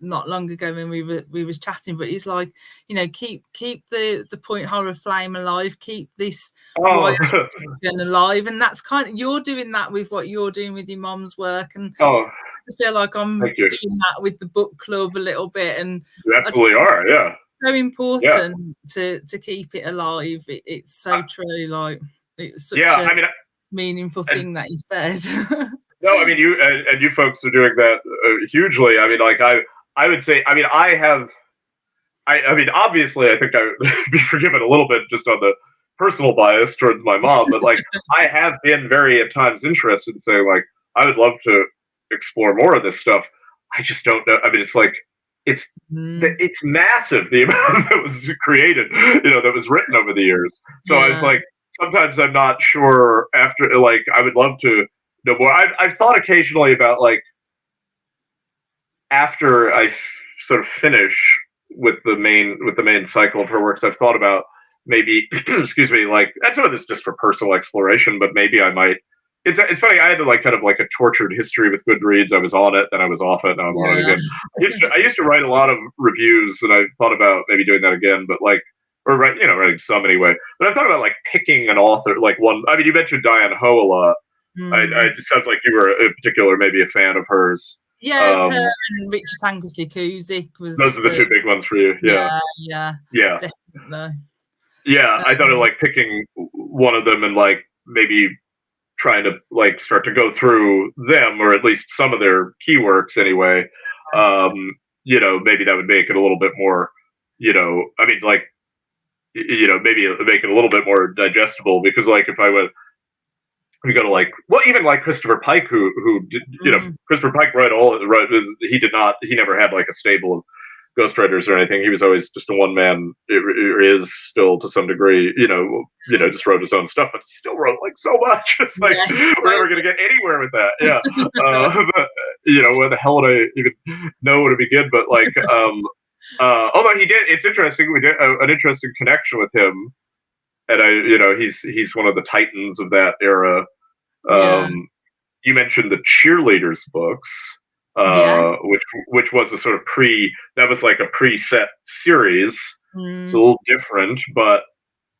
Speaker 1: not long ago when we was chatting, but he's like, keep the point horror flame alive, keep this alive, and that's kind of, you're doing that with what you're doing with your mom's work, and I feel like I'm doing that with the book club a little bit, and
Speaker 2: you absolutely are, yeah.
Speaker 1: So important to keep it alive. It's so true. Like, it's such a meaningful thing that you said.
Speaker 2: No, I mean, you folks are doing that hugely. I mean, like I would say, I mean, I mean, obviously, I think I would be forgiven a little bit just on the personal bias towards my mom, but like I have been very at times interested in saying, like, I would love to explore more of this stuff. I just don't know. I mean, it's like it's massive, the amount that was created, that was written over the years. So I was like, sometimes I'm not sure. After, like, I would love to know more. I've thought occasionally about, like, after I sort of finish with the main cycle of her works, I've thought about maybe excuse me, like, that's some of this just for personal exploration, but maybe I might. It's funny. I had like kind of like a tortured history with Goodreads. I was on it, then I was off it, and I'm on it again. I used to write a lot of reviews, and I thought about maybe doing that again, but like, or writing some anyway. But I thought about like picking an author, like one. I mean, you mentioned Diane Ho a lot. It sounds like you were in particular maybe a fan of hers.
Speaker 1: Yeah, it's her and Richard 𝐸𝐸𝐾𝐸𝐬𝐶 was.
Speaker 2: Those are the two big ones for you. Yeah.
Speaker 1: Definitely.
Speaker 2: Yeah, I thought of like picking one of them and like maybe trying to like start to go through them, or at least some of their key works anyway. Maybe that would make it a little bit more, I mean, like, maybe make it a little bit more digestible, because like if I would, we go to like, well, even like Christopher Pike, who did, Christopher Pike he never had like a stable of ghostwriters or anything. He was always just a one man, is still to some degree, just wrote his own stuff, but he still wrote like so much. It's like, we're never going to get anywhere with that. Yeah. But, where the hell would I even know where to begin? But like, although he did, it's interesting. We did an interesting connection with him. And he's one of the titans of that era. You mentioned the Cheerleaders books, which was a sort of that was like a preset series. It's a little different, but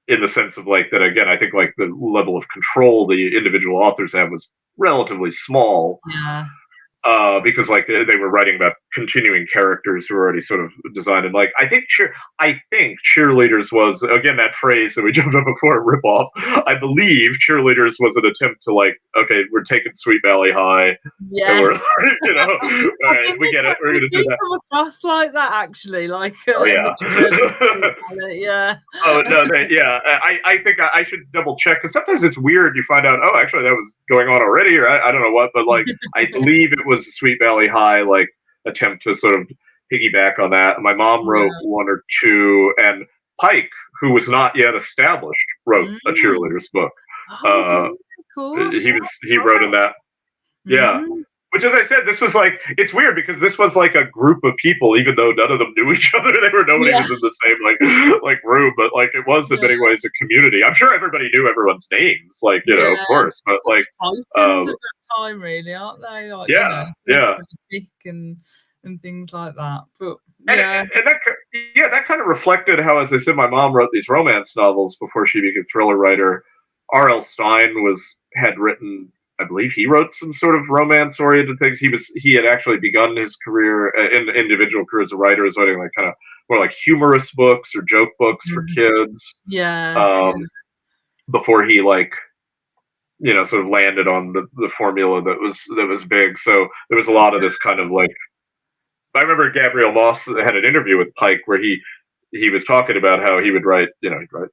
Speaker 2: in the sense of like that, again, I think like the level of control the individual authors have was relatively small. Because like they were writing about continuing characters who are already sort of designed. And like, I think Cheerleaders was, again, that phrase that we jumped up before, rip off. I believe Cheerleaders was an attempt to like, okay, we're taking Sweet Valley High.
Speaker 1: Yes.
Speaker 2: And we're, you know, all right, we get it. We're going to do that.
Speaker 1: Come across like that, actually. Like,
Speaker 2: oh, yeah.
Speaker 1: yeah.
Speaker 2: Oh, no, I think I should double check, because sometimes it's weird. You find out, oh, actually, that was going on already, or I don't know what, but like, I believe it was Sweet Valley High, like, attempt to sort of piggyback on that. My mom wrote one or two, and Pike, who was not yet established, wrote a Cheerleaders book.
Speaker 1: Cool.
Speaker 2: He wrote in that. Yeah. Which, as I said, this was like, it's weird because this was like a group of people, even though none of them knew each other. Nobody was in the same like room, but like it was in many ways a community. I'm sure everybody knew everyone's names, like, you know, of course, but like
Speaker 1: at that time, really, aren't they? Like, and things like that. But
Speaker 2: and that kind of reflected how, as I said, my mom wrote these romance novels before she became a thriller writer. R.L. Stine had written, I believe he wrote some sort of romance-oriented things. He had actually begun his career, individual career as a writer, as writing like kind of more like humorous books or joke books for kids. Before he like, you know, sort of landed on the formula that was big. So there was a lot of this kind of like. I remember Gabriel Moss had an interview with Pike where he was talking about how he would write, you know, a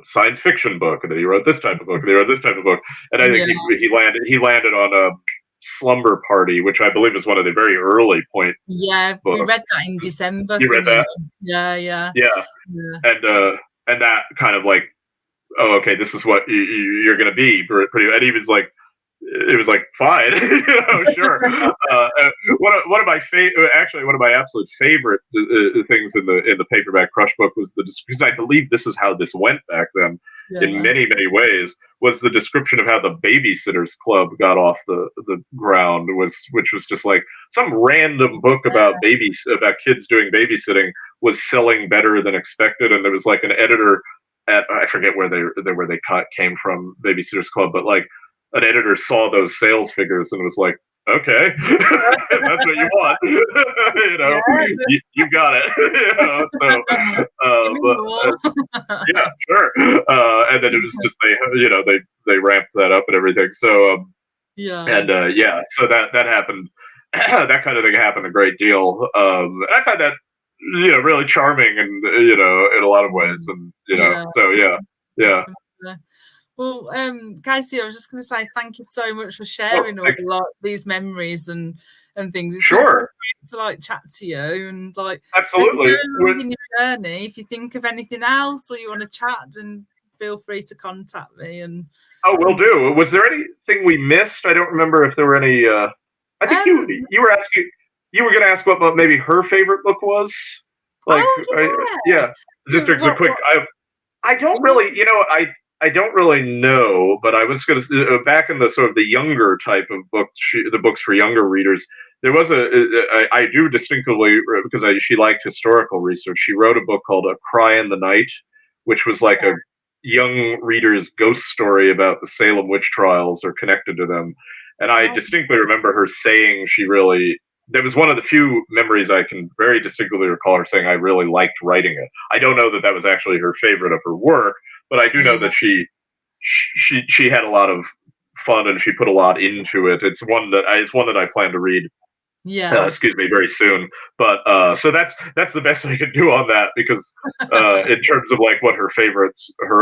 Speaker 2: science fiction book, and then he wrote this type of book, and he wrote this type of book, and I think he landed on a Slumber Party, which I believe is one of the very early point.
Speaker 1: Yeah, books. We read that in December.
Speaker 2: You read that?
Speaker 1: Yeah.
Speaker 2: And that kind of like, oh, okay, this is what you're going to be. Pretty, and he was like. It was like fine, you know, sure. One of my absolute favorite things in the paperback Crush book was because I believe this is how this went back then, in many ways, was the description of how the Babysitters Club got off the ground, which was just like some random book about kids doing babysitting was selling better than expected, and there was like an editor at, I forget where they came from, Babysitters Club, but like. An editor saw those sales figures and was like, "Okay, that's what you want, you know, you got it." You know, so, yeah, sure. And then it was just they ramped that up and everything. So so that happened. That kind of thing happened a great deal. And I find that really charming, and in a lot of ways, and so yeah.
Speaker 1: Well, Casey, I was just going to say thank you so much for sharing all these memories and things. It's
Speaker 2: sure.
Speaker 1: To like chat to you and like
Speaker 2: absolutely
Speaker 1: in your journey. If you think of anything else or you want to chat, then feel free to contact me. And
Speaker 2: will do. Was there anything we missed? I don't remember if there were any. I think you were asking. You were going to ask what maybe her favorite book was. Like, just a quick. I don't really. I don't really know, but I was going to back in the sort of the younger type of books, the books for younger readers. There was I do distinctively, because she liked historical research. She wrote a book called A Cry in the Night, which was like a young reader's ghost story about the Salem witch trials or connected to them. And I distinctly remember her saying that was one of the few memories I can very distinctly recall her saying I really liked writing it. I don't know that was actually her favorite of her work, but I do know that she had a lot of fun and she put a lot into it. It's one that I plan to read. Very soon. But so that's the best I could do on that, because in terms of like what her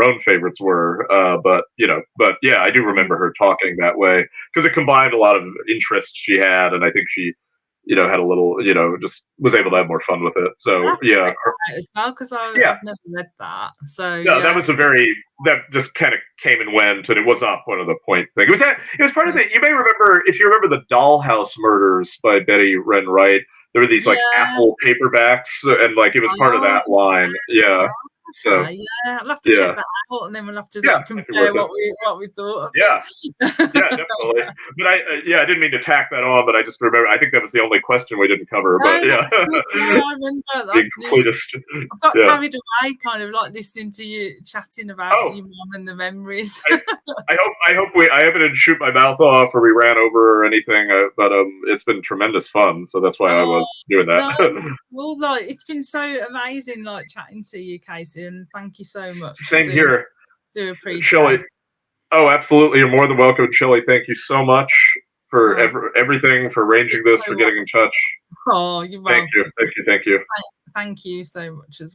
Speaker 2: own favorites were. But I do remember her talking that way because it combined a lot of interests she had, and I think she had a little, just was able to have more fun with it. So
Speaker 1: as well, because I've never read that. So
Speaker 2: that was that just kind of came and went, and it was not one of the point thing. It was part of the. You may remember, if you remember, the Dollhouse Murders by Betty Wren Wright. There were these like Apple paperbacks, and like it was part of that line. Yeah. So
Speaker 1: Okay, yeah, I'll have to check that out, and then we'll have to like compare what we thought of
Speaker 2: yeah.
Speaker 1: it.
Speaker 2: Yeah, definitely. But I didn't mean to tack that on, but I just remember, I think that was the only question we didn't cover, but yeah.
Speaker 1: That's good. Yeah, I remember.
Speaker 2: Being completist.
Speaker 1: I've got carried away, kind of like listening to you chatting about your mum and the memories.
Speaker 2: I hope I didn't shoot my mouth off or we ran over or anything, but it's been tremendous fun, so that's why I was doing that.
Speaker 1: No, well, like it's been so amazing, like chatting to you, Casey, and thank you so much.
Speaker 2: Same here.
Speaker 1: Do appreciate
Speaker 2: Shelley.
Speaker 1: it.
Speaker 2: Oh, absolutely. You're more than welcome, Shelley. Thank you so much for everything, for arranging this, for getting in touch.
Speaker 1: Oh, you're welcome.
Speaker 2: Thank you.
Speaker 1: Thank you so much as well.